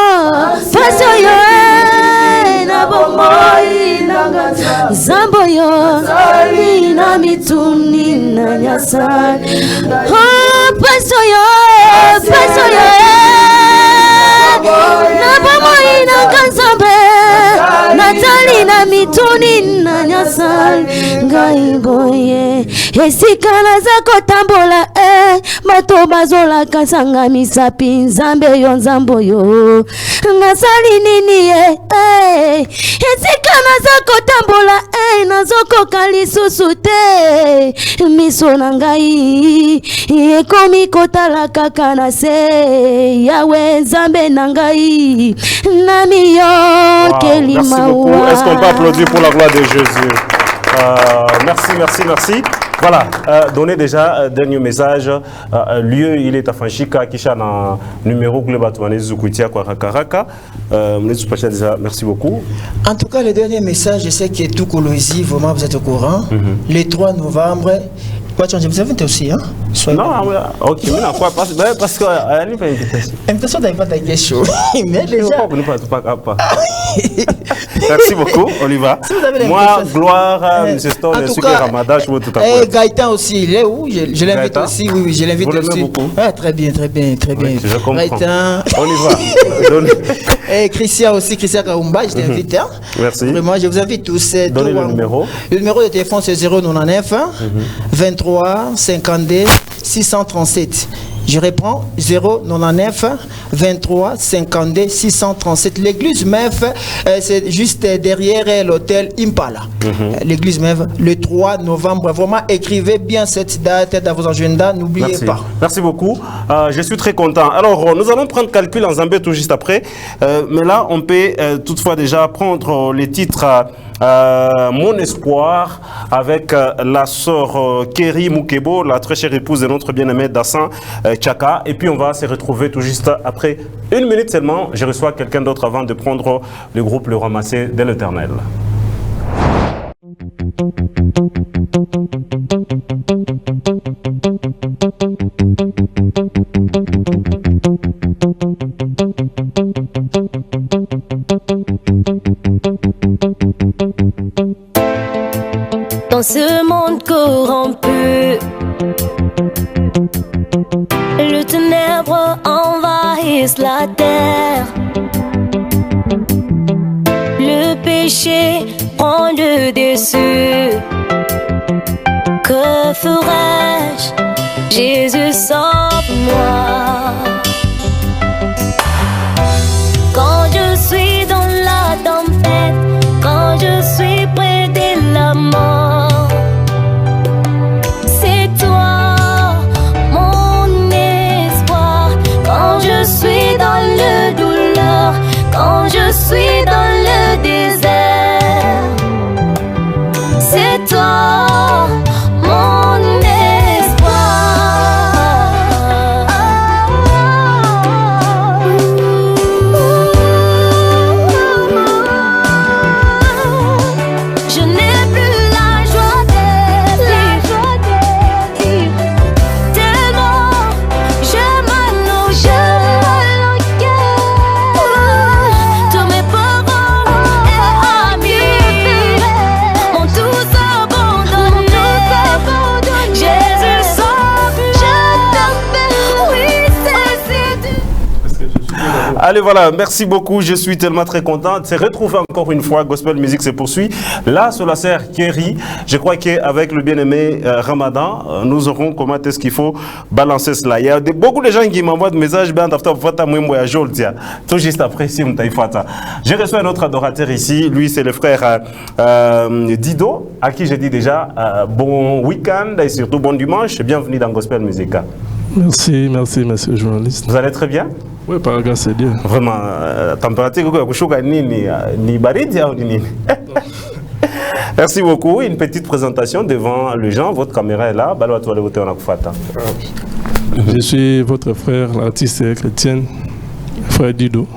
na bomoi nanga zambo yo na mituni na nyasa oh pasa yo na bomoi nanga zambe natali na mituni na nyasal ngai boye esikana zako tambola mato bazola kasanga misapi nzambe yo nzambo yo ngasali nini esikana zako tambola nazoko kalisusu te miso na ngai ekomi kotala kaka na se yawe nzambe na ngai nami yo keli maua. Est-ce qu'on peut applaudir pour la gloire de Jésus? Merci. Voilà, donnez déjà dernier message. Lieu, il est à Fanchika, Kisha, dans numéro Club Atouane Zoukutia, Kwarakaraka. Merci beaucoup. En tout cas, le dernier message, je sais que tout Colosie, vraiment, vous êtes au courant. Le 3 novembre, quoi, tu vous invitez aussi, hein? Non, ok, mais non, parce que elle n'est pas invitation. Invitation d'aller pas d'aller chaud. Mais déjà. Merci beaucoup, Oliva. Moi, gloire, M. Stone, M. Ramadan, je veux tout à fait. Gaëtan aussi, il est où? Je l'invite aussi, oui, je l'invite aussi. Beaucoup. Ah, très bien. Oui, je comprends. Gaëtan. On y va. Et Christian aussi, Christian Kaoumba, je t'invite. Hein? Merci. Vraiment, je vous invite tous. Donnez le numéro. Le numéro de téléphone, c'est 099 23 52 637. Je reprends 099 23 52 637. L'église MEF, c'est juste derrière l'hôtel Impala. L'église MEF, le 3 novembre. Vraiment, écrivez bien cette date dans vos agendas, n'oubliez pas. Merci beaucoup. Je suis très content. Alors, nous allons prendre calcul en Zambie tout juste après. Mais là, on peut toutefois déjà prendre les titres. Mon espoir avec la sœur Kerry Moukebo, la très chère épouse de notre bien-aimé Dassan Tchaka. Et puis on va se retrouver tout juste après 1 minute seulement. Je reçois quelqu'un d'autre avant de prendre le groupe Le Ramassé de l'Éternel. Dans ce monde corrompu, le ténèbre envahisse la terre. Le péché prend le dessus. Que ferais-je? Jésus, sauve-moi. Quand je suis dans la tempête, quand je suis près de la mort, c'est toi mon espoir. Quand je suis dans le douleur, quand je suis dans le désert, c'est toi mon espoir. Allez, voilà, merci beaucoup. Je suis tellement très content de se retrouver encore une fois. Gospel Music se poursuit. Là, sur la serre Kerry, je crois qu'avec le bien-aimé Ramadan, nous aurons comment est-ce qu'il faut balancer cela. Il y a beaucoup de gens qui m'envoient des messages. Tout juste après, si je reçois un autre adorateur ici. Lui, c'est le frère Dido, à qui je dis déjà bon week-end et surtout bon dimanche. Bienvenue dans Gospel Music. Merci, monsieur le journaliste. Vous allez très bien? Oui, par grâce, c'est bien. Vraiment, température, ni baridi ou ni. Merci beaucoup. Une petite présentation devant les gens. Votre caméra est là. Je suis votre frère, l'artiste chrétien, frère Dido.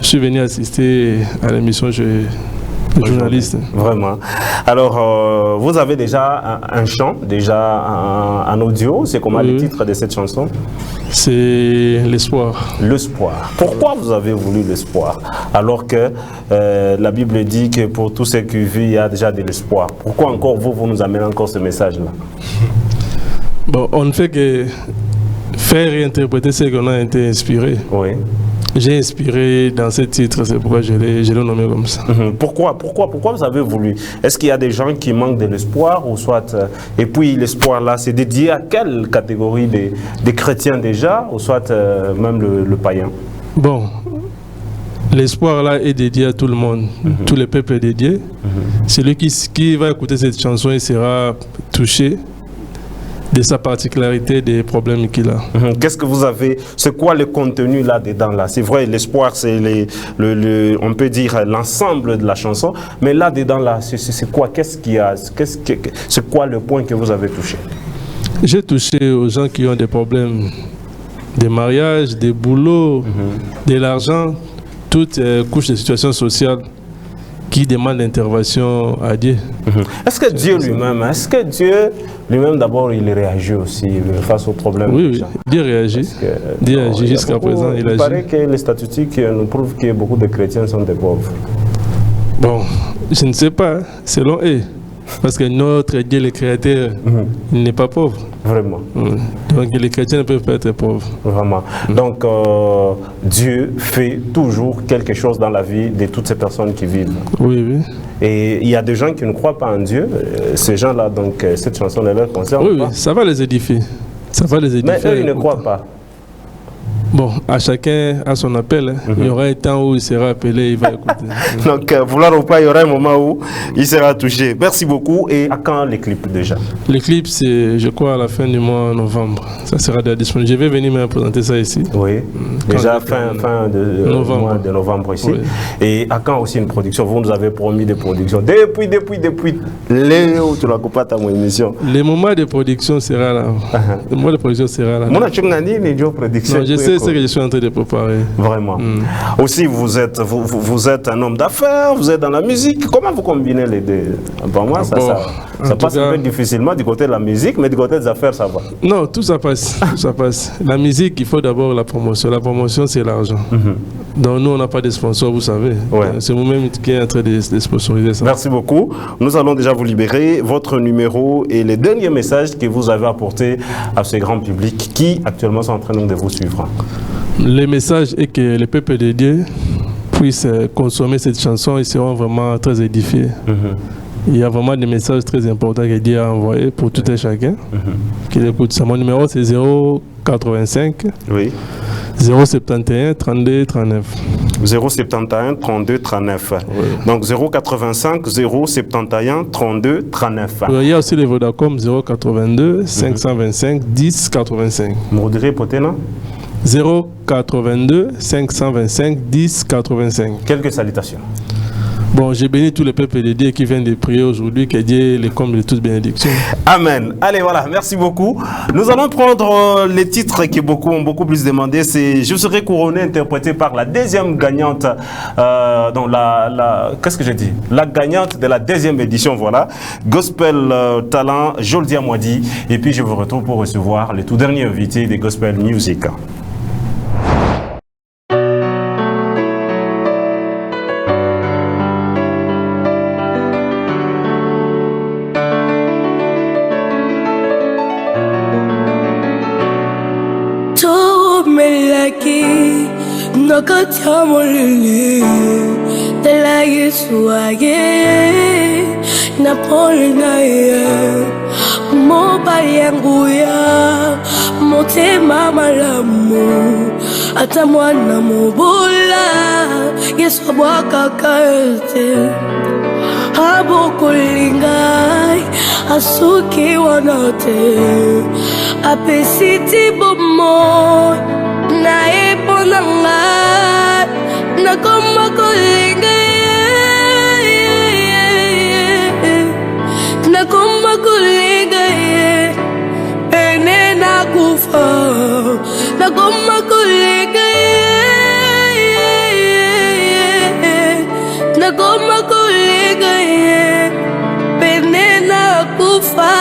Je suis venu assister à l'émission journaliste. Vraiment. Alors, vous avez déjà un chant, déjà un audio. C'est comment le titre de cette chanson? C'est l'espoir. L'espoir. Pourquoi vous avez voulu l'espoir? Alors que la Bible dit que pour tous ceux qui vivent, il y a déjà de l'espoir. Pourquoi encore vous nous amenez encore ce message-là? Bon, on ne fait que faire et interpréter ce qu'on a été inspiré. Oui. J'ai inspiré dans ce titre, c'est pourquoi je l'ai nommé comme ça. Pourquoi vous avez voulu? Est-ce qu'il y a des gens qui manquent de l'espoir ou soit et puis l'espoir là, c'est dédié à quelle catégorie des chrétiens déjà ou soit même le païen? Bon, l'espoir là est dédié à tout le monde, tout le peuple est dédié. Celui qui va écouter cette chanson, il sera touché de sa particularité, des problèmes qu'il a. Qu'est-ce que vous avez, c'est quoi le contenu là-dedans là? C'est vrai, l'espoir, c'est on peut dire l'ensemble de la chanson, mais là-dedans là, c'est quoi? Qu'est-ce qu'il y a? C'est quoi le point que vous avez touché? J'ai touché aux gens qui ont des problèmes de mariage, des boulots, de l'argent, toutes couches de situations sociales qui demandent l'intervention à Dieu. Est-ce que Dieu lui-même, d'abord, il réagit aussi face aux problèmes? Oui, Dieu réagit. Dieu agit jusqu'à présent. Il paraît que les statistiques nous prouvent que beaucoup de chrétiens sont des pauvres. Bon, je ne sais pas, selon eux. Parce que notre Dieu, le Créateur, il n'est pas pauvre. Vraiment. Donc les chrétiens ne peuvent pas être pauvres. Vraiment. Donc Dieu fait toujours quelque chose dans la vie de toutes ces personnes qui vivent. Oui, oui. Et il y a des gens qui ne croient pas en Dieu. Ces gens-là, donc cette chanson ne leur concerne pas. Oui, ça va les édifier. Ça va les édifier. Mais eux, ils ne croient pas. Bon, à chacun a son appel. Il y aura un temps où il sera appelé, il va écouter. Donc, vouloir ou pas, il y aura un moment où il sera touché. Merci beaucoup. Et à quand les clips déjà? Les clips, c'est, je crois, à la fin du mois novembre. Ça sera déjà disponible. Je vais venir me présenter ça ici. Oui, déjà fin de mois de novembre ici. Oui. Et à quand aussi une production? Vous nous avez promis des productions. Depuis Léo, tu n'as pas ta émission. Le moment de production sera là. Le moment de production sera là. Mon production. Non, je sais ce que je suis en train de préparer. Vraiment. Aussi, vous êtes un homme d'affaires, vous êtes dans la musique. Comment vous combinez les deux? Pour moi, ça passe un peu difficilement du côté de la musique, mais du côté des affaires, ça va. Non, tout ça passe. Tout ça passe. La musique, il faut d'abord la promotion. La promotion, c'est l'argent. Donc, nous, on n'a pas de sponsors, vous savez. Ouais. C'est vous-même qui êtes en train de sponsoriser ça. Merci beaucoup. Nous allons déjà vous libérer. Votre numéro et les derniers messages que vous avez apportés à ce grand public qui, actuellement, sont en train de vous suivre. Le message est que le peuple de Dieu puisse consommer cette chanson. Ils seront vraiment très édifiés. Il y a vraiment des messages très importants que Dieu a envoyés pour tout et chacun qui écoute ça. Mon numéro, c'est 085 071 32 39. 071 32 39. Oui. Donc 085 071 32 39. Il y a aussi les Vodacom 082 525 10 85. Moudré Potena 082 525 10 85. Quelques salutations. Bon, j'ai béni tous les peuples de Dieu qui viennent de prier aujourd'hui, que Dieu les comble de toutes bénédictions. Amen. Allez, voilà, merci beaucoup. Nous allons prendre les titres qui ont beaucoup plus demandé. C'est Je serai couronné, interprété par la deuxième gagnante, qu'est-ce que j'ai dit? La gagnante de la deuxième édition, voilà. Gospel Talent, Joldia Mwadi. Et puis je vous retrouve pour recevoir le tout dernier invité des Gospel Music. nakatia molili tela Yesu aye na pole na ye mobali yangu ya motema malamu ata mwana mobola Yesu abwakaka ete abokolingai asuki wana te apesiti bomo na epona ngai nakoma kolinga nakoma kolinga pene nakufa nakoma kolinga nakoma kolinga pene nakufa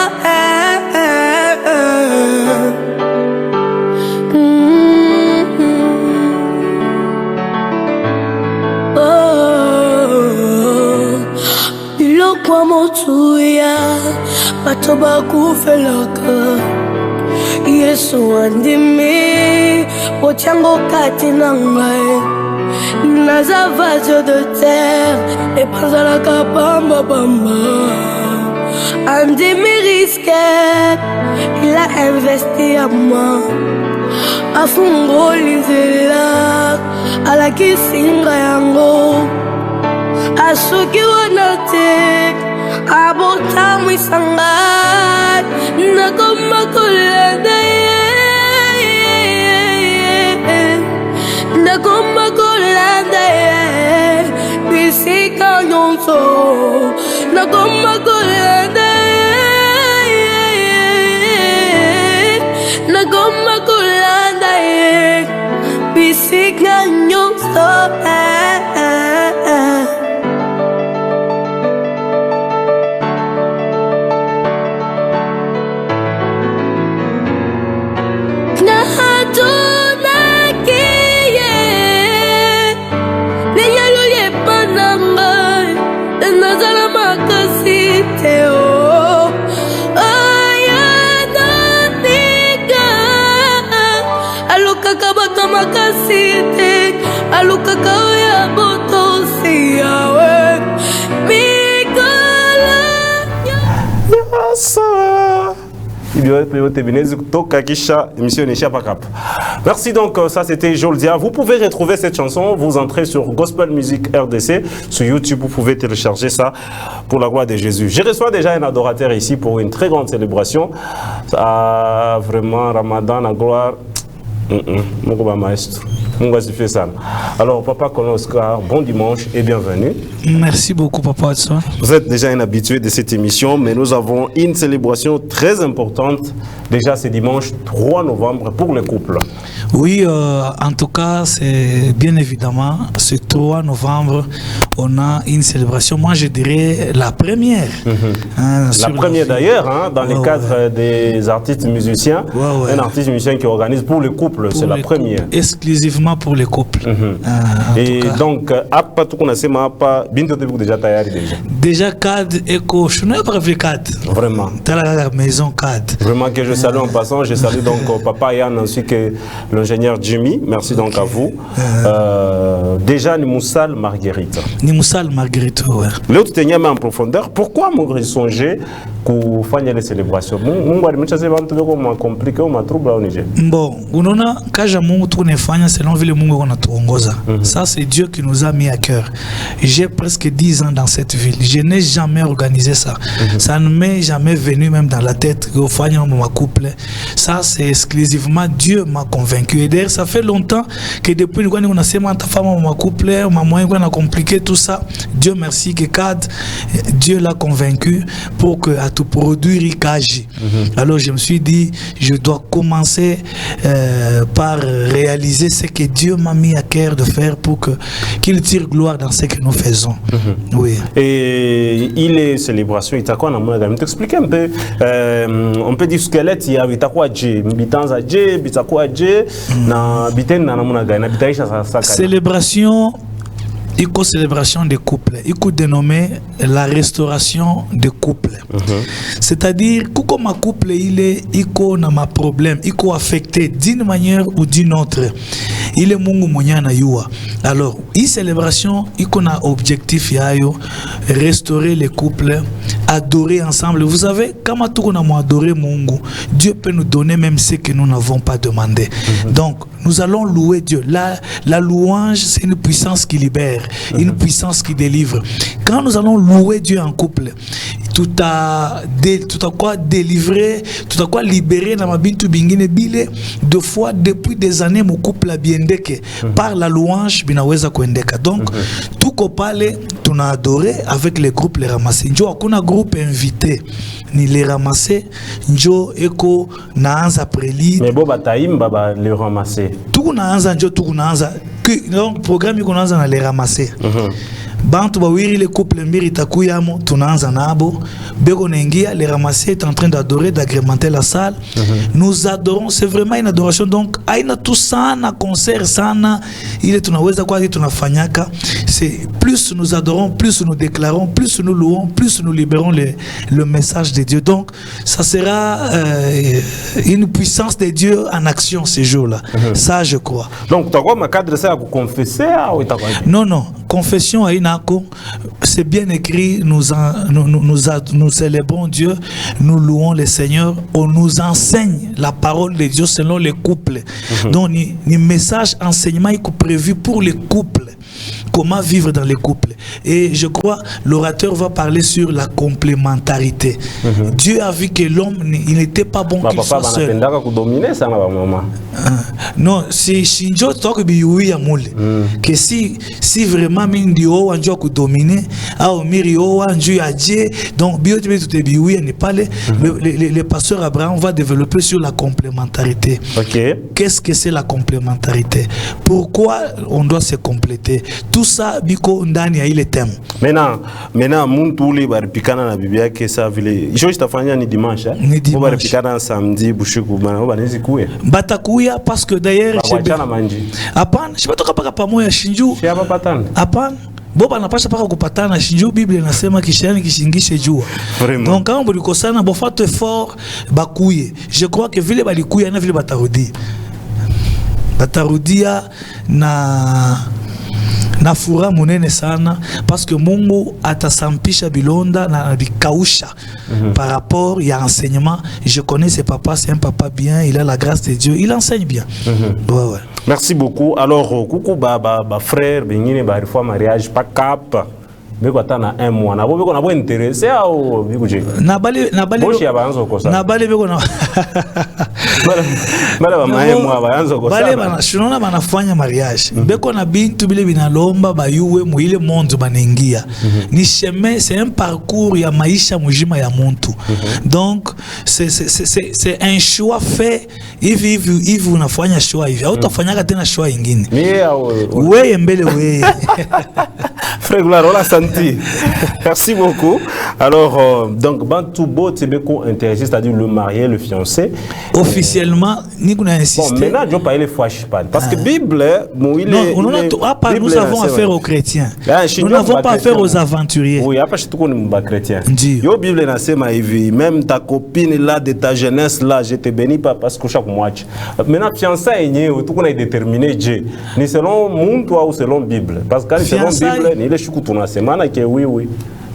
Kwa motuya bato bakufelaka Yesu andimi botiango kati na ngai naza vase de terre epanzalaka bamba bamba andimi risque il a investi à moi afungoli nzela alakisinga yango asuki wana te abotamwisanga nakoma kolanda ye nakoma kolanda ye bisika nyonso nakoma kolanda ye nakoma kolanda ye bisika nyonso makasite alukaka ya botosi yawe mikola yasa Merci donc, ça c'était Joldia. Vous pouvez retrouver cette chanson, vous entrez sur Gospel Music RDC, sur YouTube, vous pouvez télécharger ça pour la gloire de Jésus. Je reçois déjà un adorateur ici pour une très grande célébration. Vraiment, Ramadan, la gloire. Maestro. Alors, Papa Colonel Oscar, bon dimanche et bienvenue. Merci beaucoup, Papa Watson. Vous êtes déjà un habitué de cette émission, mais nous avons une célébration très importante. Déjà, c'est dimanche 3 novembre pour les couples. Oui, en tout cas, c'est bien évidemment, ce 3 novembre, on a une célébration, moi je dirais la première. La première d'ailleurs, hein, dans le cadre des artistes musiciens, un artiste musicien qui organise pour les couples, c'est la première. Exclusivement pour les couples. Et donc, déjà CAD Eco, je n'ai pas vu CAD. Vraiment. Dans la maison CAD. Vraiment que je salue en passant, je salue donc Papa Yann ainsi que l'ingénieur Jimmy, merci donc à vous. Déjà Nimoussal Marguerite. Nimoussal Marguerite, ouais. L'autre tenait en profondeur, pourquoi Mogri songer pour faire les célébrations? Bon, unaona kaja Mungu tunefanya selon vile Mungu anatuongoza. Ça c'est Dieu qui nous a mis à cœur. J'ai presque 10 ans dans cette ville. Je n'ai jamais organisé ça. Ça ne m'est jamais venu même dans la tête que fanya mon couple. Ça c'est exclusivement Dieu m'a convaincu. Et d'ailleurs ça fait longtemps que depuis nous on a sema ta femme mon couple, maman on a compliqué tout ça. Dieu merci que CAD Dieu l'a convaincu pour que à tout produire Ikaji. Alors je me suis dit je dois commencer par réaliser ce que Dieu m'a mis à cœur de faire pour qu'il tire gloire dans ce que nous faisons. Oui. Et il est célébration, il t'a quoi dans mon t'expliquer un peu. On peut dire squelette, il y a quoi Dieu, bitanza Dieu, bitako Dieu, na biten na mon gars, na bitaisha ça. Célébration iko célébration des couples, iko dénommé la restauration des couples. C'est-à-dire kuko ma couple iko na ma problème, iko affecté d'une manière ou d'une autre. Il est mungu monyana yua. Alors, η célébration iko na objectif yayo restaurer les couples, adorer ensemble. Vous savez, quand on a adoré mungu, Dieu peut nous donner même ce que nous n'avons pas demandé. Donc, nous allons louer Dieu. La louange, c'est une puissance qui libère, une puissance qui délivre. Quand nous allons louer Dieu en couple, tout a quoi délivré, tout a quoi libéré dans ma bintu bingine bile. Deux fois depuis des années mon couple a bien deke par la louange binaweza kuendeka. Donc tout kopale tuna adoré avec les groupes les ramasser. Njo akuna groupe invité ni les ramasser. Njo eko naanza preli. Mais bo bataimba ba les ramasser. Tout naanza njo tout naanza. Donc programme iko naanza na les ramasser. Bantu bawiri les couples mbiri takuyamo tunaanza nabo beko nengia les ramasser est en train d'adorer d'agrémenter la salle. Nous adorons, c'est vraiment une adoration. Donc aina tout sana concert sana ile tunaweza kwa tunafanyaka. C'est plus nous adorons, plus nous déclarons, plus nous louons, plus nous libérons le message de Dieu. Donc ça sera une puissance de Dieu en action ces jours-là. Ça je crois. Donc tu as quoi ma cadre ça pour confesser ou tu as Non, confession à Inako, c'est bien écrit, nous célébrons Dieu, nous louons le Seigneur, on nous enseigne la parole de Dieu selon les couples. Donc, les messages, enseignements prévus pour les couples. Comment vivre dans les couples. Et je crois l'orateur va parler sur la complémentarité. Dieu a vu que l'homme il n'était pas bon qu'il soit seul. Non, si Shinjo toque biui ya mule. Que si vraiment mindio anjo ku dominer, au mirio anjo adje, donc bio tu te biui n'est pas le pasteur Abraham va développer sur la complémentarité. Qu'est-ce que c'est la complémentarité? Pourquoi on doit se compléter? Tout ça biko ndani ya ile thème. Maintenant muntu ule baripikana na bibi yake sa vile. Hicho kitafanya ni dimanche. Bo baripikana samedi bushiku bana banezi kuya. Batakuya parce que d'ailleurs hapana, shibatoka paka pamoja Shinju. Shaba patana. Hapana. Boba anapasha paka kupatana. Shinju Biblia inasema kishani kishingishe jua. Donc quand on bikosana bo fate fort bakuye. Je crois que vile balikuya na vile batarudi. Batarudia na fura munene sana parce que Mungu atasampisha bilonda na bikausha par rapport à enseignement. Je connais ce papa, c'est un papa bien, il a la grâce de Dieu, il enseigne bien. Ouais. Merci beaucoup. Alors coucou ba frère bengine ba fois mariage pas cap. Mais quoi t'as un mois na bo na bo intéressé au bikuje. Na bale boshi abanzo ko ça. Na bale beko na bale ba maemwa abanzo ko ça. Bale bana shunona banafanya mariage. Beko na bintu bile binalomba bayuwe mu ile monde banengia. Ni chemin, c'est un parcours ya maisha mujima ya muntu. Donc c'est un choix fait hivi unafanya choix hivi. Hautafanyaka tena choix ingine. Wewe mbele wewe. Frère Gloire, on l'a senti. Merci beaucoup. Alors, donc, Bantou Bo Tibeko intéressé, c'est-à-dire le marié, le fiancé. Officiellement, nous avons insisté. Bon, maintenant, je ne parle pas parce que Bible, nous avons affaire aux chrétiens. Nous n'avons pas affaire aux aventuriers. Oui, après, je suis chrétien. Yo Bible n'a pas même ta copine là de ta jeunesse là, je te bénis pas parce que chaque mois. Maintenant, fiancé, tout qu'on a déterminé Dieu. Ni selon mon toi ou selon Bible. Parce que selon Bible, ni les choukoutuna semana que oui.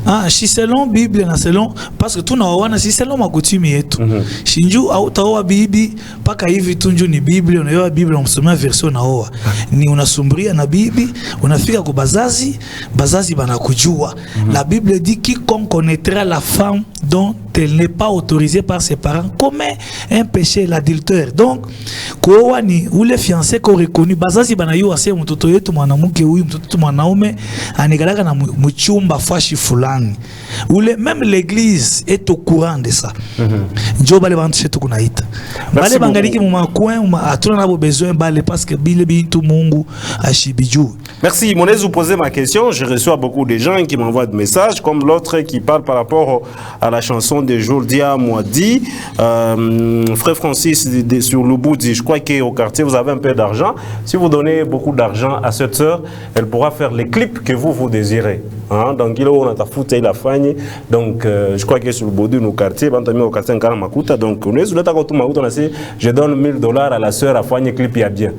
Ah, si selon Bible na selon parce que tout na wana si selon makutimi yetu. Shinju au taoa bibi paka hivi tunju ni Bible unayoa Bible unasomea version naoa. Ni unasumbria na bibi unafika kwa bazazi banakujua. La Bible dit quiconque connaîtra la femme dont elle n'est pas autorisée par ses parents commet un péché, l'adultère. Donc kwa ni ule fiancé ko reconnu bazazi banayua sema mtoto yetu mwanamke huyu mtoto mwanaume anigalaka na mchumba fashi fulani. Même l'église est au courant de ça. Njo bale bantu chetu kunaita. Bale bangaliki mu macoin atuna nabo besoin bale parce que bile bintu Mungu ashibiju. Merci. Monez, vous posez ma question. Je reçois beaucoup de gens qui m'envoient des messages, comme l'autre qui parle par rapport à la chanson de Jordia Moadi. Frère Francis sur Lubudi, je crois qu'au quartier, vous avez un peu d'argent. Si vous donnez beaucoup d'argent à cette sœur, elle pourra faire les clips que vous désirez. Hein? Donc, il a ta foute, il a fagné. Donc, je crois que sur le Bodu, nos quartiers, au quartier, donc, je donne $1000 à la sœur à fagner clip, il y a bien.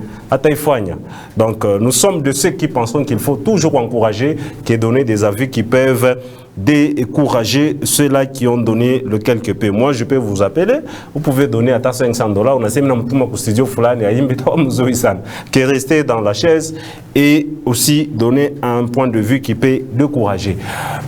Donc, nous sommes de ceux qui pensons qu'il faut toujours encourager, qui donner des avis qui peuvent décourager ceux-là qui ont donné le quelque peu. Moi, je peux vous appeler, vous pouvez donner à $500. On a un studio qui est resté dans la chaise et aussi donner un point de vue qui peut décourager.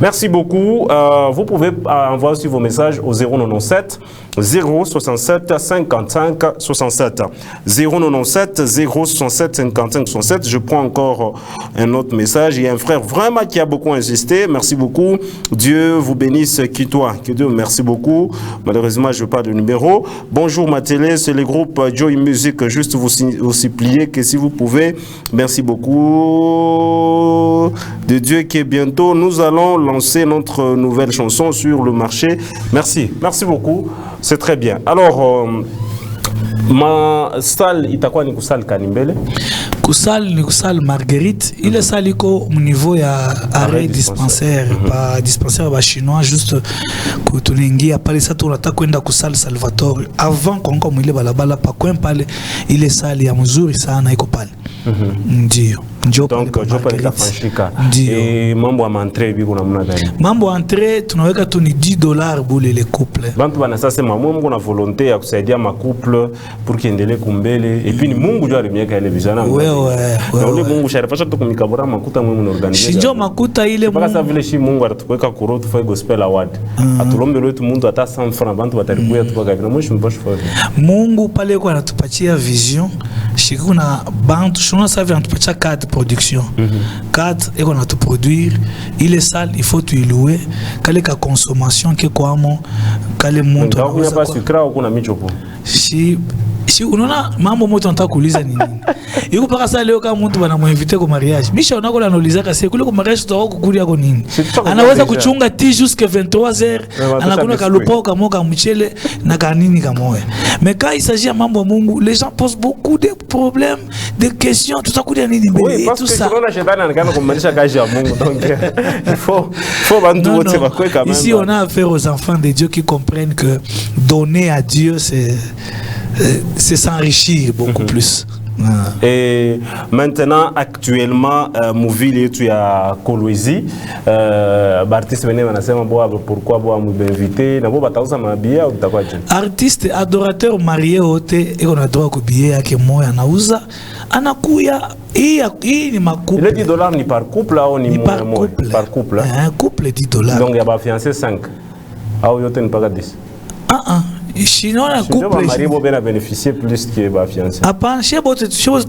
Merci beaucoup. Vous pouvez envoyer aussi vos messages au 097 067 55 67 097 067 55 67. Je prends encore un autre message. Il y a un frère vraiment qui a beaucoup insisté. Merci beaucoup. Dieu vous bénisse, qui toi. Que Dieu, merci beaucoup. Malheureusement, je n'ai pas de numéro. Bonjour ma télé, c'est le groupe Joy Music. Juste vous supplier que si vous pouvez, merci beaucoup. De Dieu qui est bientôt, nous allons lancer notre nouvelle chanson sur le marché. Merci, merci beaucoup. C'est très bien. Alors, ma salle, itakuwa ni kusal Kanimbele. Kusal ni kusal Marguerite. Il est saliko au niveau ya arrêt dispensaire, pas dispensaire ba chinois juste que tuningi apale ça tu unataka kwenda kusal Salvatore avant konko mwile balabala pa kwen pale ile sali ya mzuri sana iko pale. Ndio. Donc, je peux la franchika. Et mambo à m'entrer, bi kuna muna gani? Mambo entrer, tunaweka tu ni $10 bule les couples. Bantu bana sasa mamu kuna volonté ya kusaidia ma couple pour kiendelee kumbele. Et puis ni Mungu ndio alimieka ile vijana. Wewe. Na ule Mungu sharifasha tu kumikabura makuta mwe mnaorganize. Shinjo makuta ile Mungu. Baka vile shi Mungu atatuweka kuro tu fai gospel award. Atulombe letu Mungu ata 100 francs bantu batalikuya tu baka vile mwisho mbosh fai. Mungu pale kwa anatupatia vision. Shikuna bantu shona savi anatupatia carte production. 4 et on a tout produire. Il est sale, il faut tout louer. Quelle est la consommation que quoi mon quel monte. Donc il n'y a pas sucre ou qu'on a mis chopo. Si unaona mambo moto nataka kuuliza nini iko paka sasa leo kama mtu bana muinvite kwa mariage misha unako la anauliza kasi kule kwa mariage tutakuwa kukulia kwa nini anaweza kuchunga ti jusqu'à 23h anakuna kalupo kama kama mchele na kanini kama moya mais quand il s'agit de mambo Mungu les gens posent beaucoup de problèmes de questions tutakulia nini mbele et tout ça parce que shetani anakana kumalisha kazi ya Mungu donc il faut bantu wote bakwe quand même ici on a affaire aux enfants de Dieu qui comprennent que donner à Dieu c'est s'enrichir beaucoup plus. Et maintenant, actuellement, Mouville, tu as Kolwezi. Artiste venu m'anasema pourquoi boa m'inviter. Na boa batauza mabia ou takwa je. Artiste adorateur marié ote et on a droit ko billet yake moya anauza anakuya hii ni makuple. Le $10 ni par couple ou ni par couple. Par couple. Un couple $10. Donc il y a ba fiancé 5. Au yote ni pas 10. Sinon, la couple. Marie bien bénéficier plus que ma fiancée. Après, chez vous, tu vas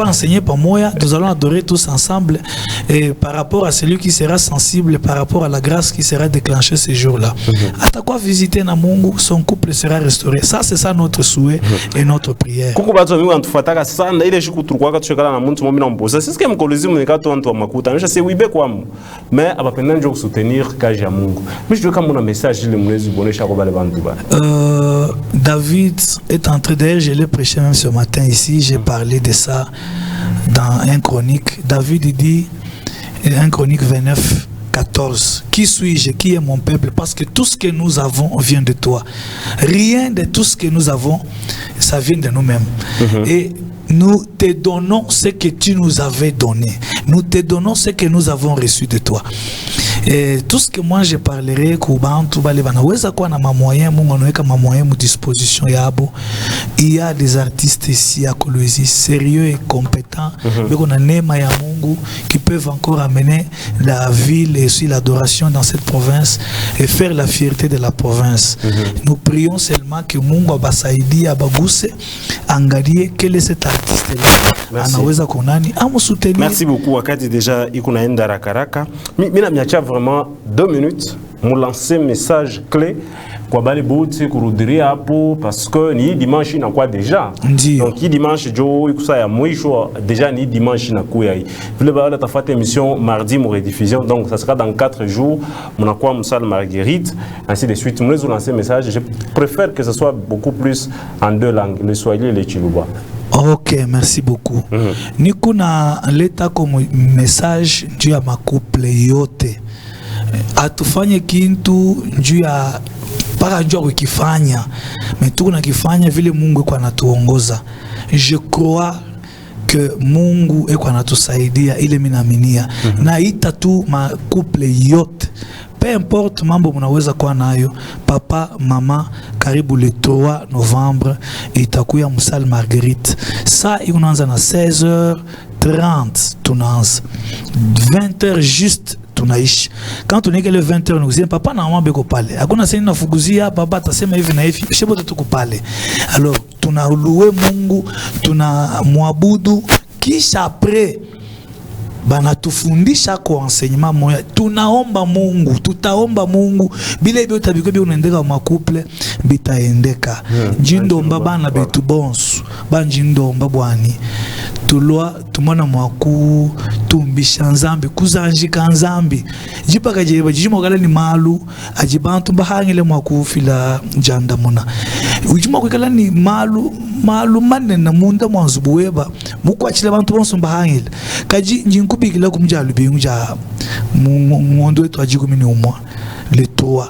enseigner par moi. Nous allons adorer tous ensemble et par rapport à celui qui sera sensible, par rapport à la grâce qui sera déclenchée ces jours-là. À quoi visiter Namungu, son couple sera restauré. Ça, c'est ça notre souhait et notre prière. Kuku bato mi wantu fataka sana ile shiku turukwa ka tushekala na muntu momi na mposa. C'est ce que mkolezi mnekato wantu wa makuta. Nisha se wibe kwa mu. Mais abapenda njo soutenir kazi ya Mungu. Mais je veux kama una message ile mnezi bonesha kwa bale bantu ba. David est entré d'ailleurs, je l'ai prêché même ce matin ici, j'ai parlé de ça dans 1 Chronique. David dit, 1 Chronique 29, 14, qui suis-je, qui est mon peuple? Parce que tout ce que nous avons vient de toi. Rien de tout ce que nous avons, ça vient de nous-mêmes. Et nous te donnons ce que tu nous avais donné. Nous te donnons ce que nous avons reçu de toi. Et tout ce que moi je parlerai, il y a des artistes ici à Kolwezi sérieux et compétents qui peuvent encore amener la ville et aussi l'adoration dans cette province et faire la fierté de la province. Nous prions seulement que Mungu abasaidie abaguse angalie quel est cet artiste-là. Merci beaucoup. Wakati déjà ikunaenda rakaraka. Mina miacha vraiment 2 minutes. Mon lancer message clé quoi bali boti kurudiri hapo parce que ni dimanche na quoi déjà. Donc qui dimanche jo ikusa ya mwisho déjà ni dimanche na kuya hii. Vile bala tafata émission mardi mo rediffusion donc ça sera dans 4 jours mon quoi Moussal Marguerite ainsi de suite. Nous les lancer message, je préfère que ce soit beaucoup plus en 2 langues, le Swahili et le Chiluba. Ok, merci beaucoup. Niko na leta comme message juu ya makuple yote. Atufanye kintu juu ya para juu kukifanya. Mais tuko na kifanya vile Mungu eko anatuongoza. Je crois que Mungu eko anatusaidia ile mimi naaminia. Na ita tu makuple yote. Peu importe mambo mnaweza kuwa nayo, papa, mama, karibu le 3 novembre itakuya Moussal Marguerite. Ça inaanza na 16h30 tunaanza. 20h juste tunaishi. Quand on est que le 20h nous disons papa na mama beko pale. Hakuna sasa ninafuguzia baba atasema hivi na hivi. Shebo tuko pale. Alors tunaluwe Mungu, tunamwabudu kisha après banatufundisha kwa enseignement moya, tunaomba Mungu, tutaomba Mungu bila hivyo tabiko unaendeka makuple bitaendeka. Njindomba bana betu bonsu banjindomba bwani tulwa tumona mwaku tumbisha nzambi kuzanjika nzambi jipaka jeba jimogala ni malu ajibantu bahangile mwaku fila janda muna ujima kwekala ni malu mane na munda mwanzubuweba mukwachile bantu bonso bahangile kaji njinkubikila kumjalu bingu ja mwondo wetu ajikumini umwa le 3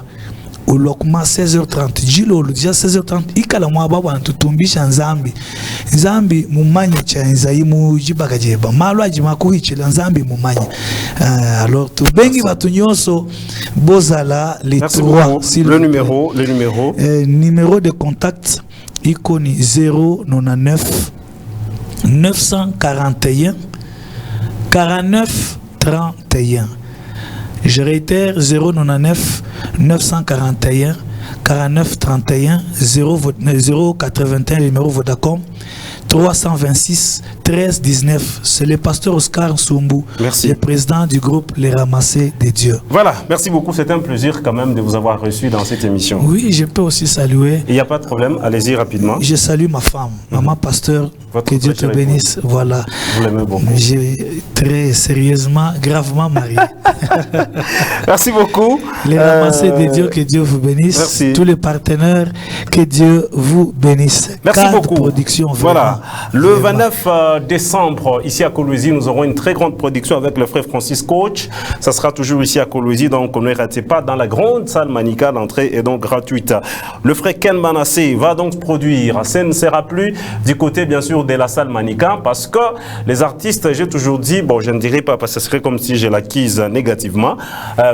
ulokuma 16h30 jilo déjà 16h30 ikala mwa baba antutumbisha nzambi mumanye chanza imu jibaka jeba malo ajima kuhichela nzambi mumanye alors tu bengi batu nyonso bozala les 3 le numéro de contact ikoni 099 941 49 31. Je réitère 099 941 49 31 081 numéro Vodacom 326 13 19. C'est le pasteur Oscar Nsumbu, le président du groupe Les Ramassés des Dieux. Voilà, merci beaucoup. C'est un plaisir quand même de vous avoir reçu dans cette émission. Oui, je peux aussi saluer. Il n'y a pas de problème, allez-y rapidement. Je salue ma femme, maman pasteur. Que Dieu te bénisse. Voilà. Vous l'aimez beaucoup. J'ai très sérieusement, gravement marié. Merci beaucoup. Les Ramassés des Dieux, que Dieu vous bénisse. Merci. Tous les partenaires, que Dieu vous bénisse. Merci beaucoup. Production, voilà. Le 29 décembre, ici à Kolwezi, nous aurons une très grande production avec le frère Francis Coach. Ça sera toujours ici à Kolwezi, donc ne ratez pas dans la grande salle Manika. L'entrée est donc gratuite. Le frère Ken Manassé va donc se produire. Ça ne sera plus du côté, bien sûr, de la salle Manika, parce que les artistes, j'ai toujours dit, bon, je ne dirais pas parce que ce serait comme si je l'acquise négativement,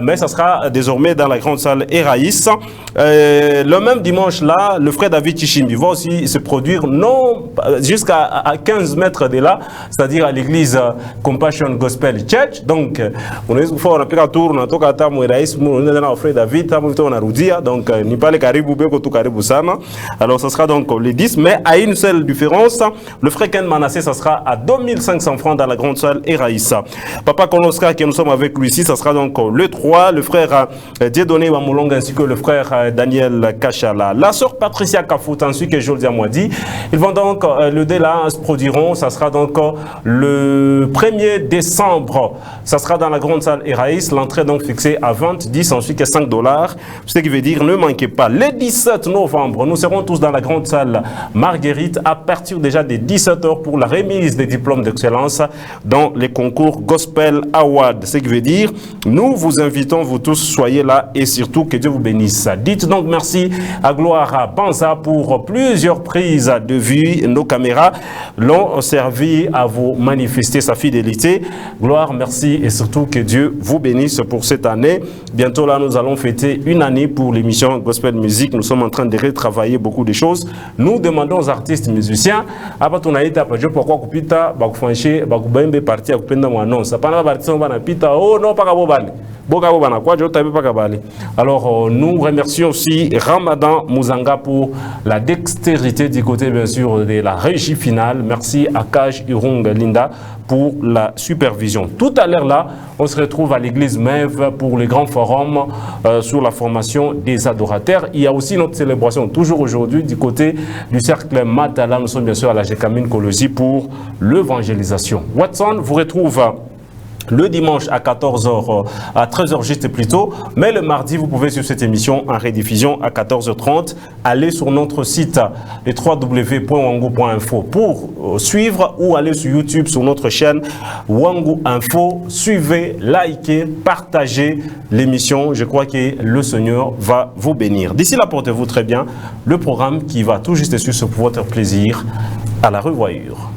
mais ça sera désormais dans la grande salle Eraïs. Le même dimanche là, le frère David Chichimbi va aussi se produire, non jusqu'à 15 mètres de là, c'est-à-dire à l'église Compassion Gospel Church. Donc, on est fort, on a pris un tour, on a toqué à Tamu Eraïs, on est dans le frère David, on a Roudia, donc n'y pas les Caribou, tout Caribou Sana. Alors, ça sera donc les 10, mais à une seule différence. Le frère Ken Manassé, ça sera à 2500 francs dans la grande salle Eraïssa. Papa Konoska, qui nous sommes avec lui ici, ça sera donc le 3, le frère Dieudonné Wamolonga ainsi que le frère Daniel Kachala. La sœur Patricia Kafout ainsi que Joel Diamwadi. Ils vont donc, le délai se produiront, ça sera donc le 1er décembre. Ça sera dans la grande salle Eraïs, l'entrée donc fixée à 20, 10, ensuite à $5. Ce qui veut dire, ne manquez pas. Le 17 novembre, nous serons tous dans la grande salle Marguerite à partir déjà des 17h pour la remise des diplômes d'excellence dans les concours Gospel Award. Ce qui veut dire, nous vous invitons, vous tous, soyez là et surtout que Dieu vous bénisse. Dites donc merci à Gloire à Banza pour plusieurs prises de vue. Nos caméras l'ont servi à vous manifester sa fidélité. Gloire, merci et surtout que Dieu vous bénisse pour cette année. Bientôt là, nous allons fêter une année pour l'émission Gospel Music. Nous sommes en train de retravailler beaucoup de choses. Nous demandons aux artistes musiciens apa tunaita pa jopo kwa kupita bakufanyishe bakubembe parti ya kupenda mwanonsa pana parti on bana pita oh non pas kabobali boka bobana kwa jo tabe pas kabali. Alors nous remercions aussi Ramadan Mouzanga pour la dextérité du côté bien sûr de la régie. régie finale. Merci à Kaj Irung Linda pour la supervision. Tout à l'heure là, on se retrouve à l'église Mève pour le grand forum sur la formation des adorateurs. Il y a aussi notre célébration, toujours aujourd'hui, du côté du cercle Matala. Nous sommes bien sûr à la Gécamine Colosie pour l'évangélisation. Watson vous retrouve le dimanche à 14h, à 13h juste plus tôt, mais le mardi, vous pouvez suivre cette émission en rediffusion à 14h30. Allez sur notre site, le www.wangu.info pour suivre, ou allez sur YouTube sur notre chaîne Wangu Info. Suivez, likez, partagez l'émission. Je crois que le Seigneur va vous bénir. D'ici là, portez-vous très bien. Le programme qui va tout juste suivre pour votre plaisir. À la revoyure.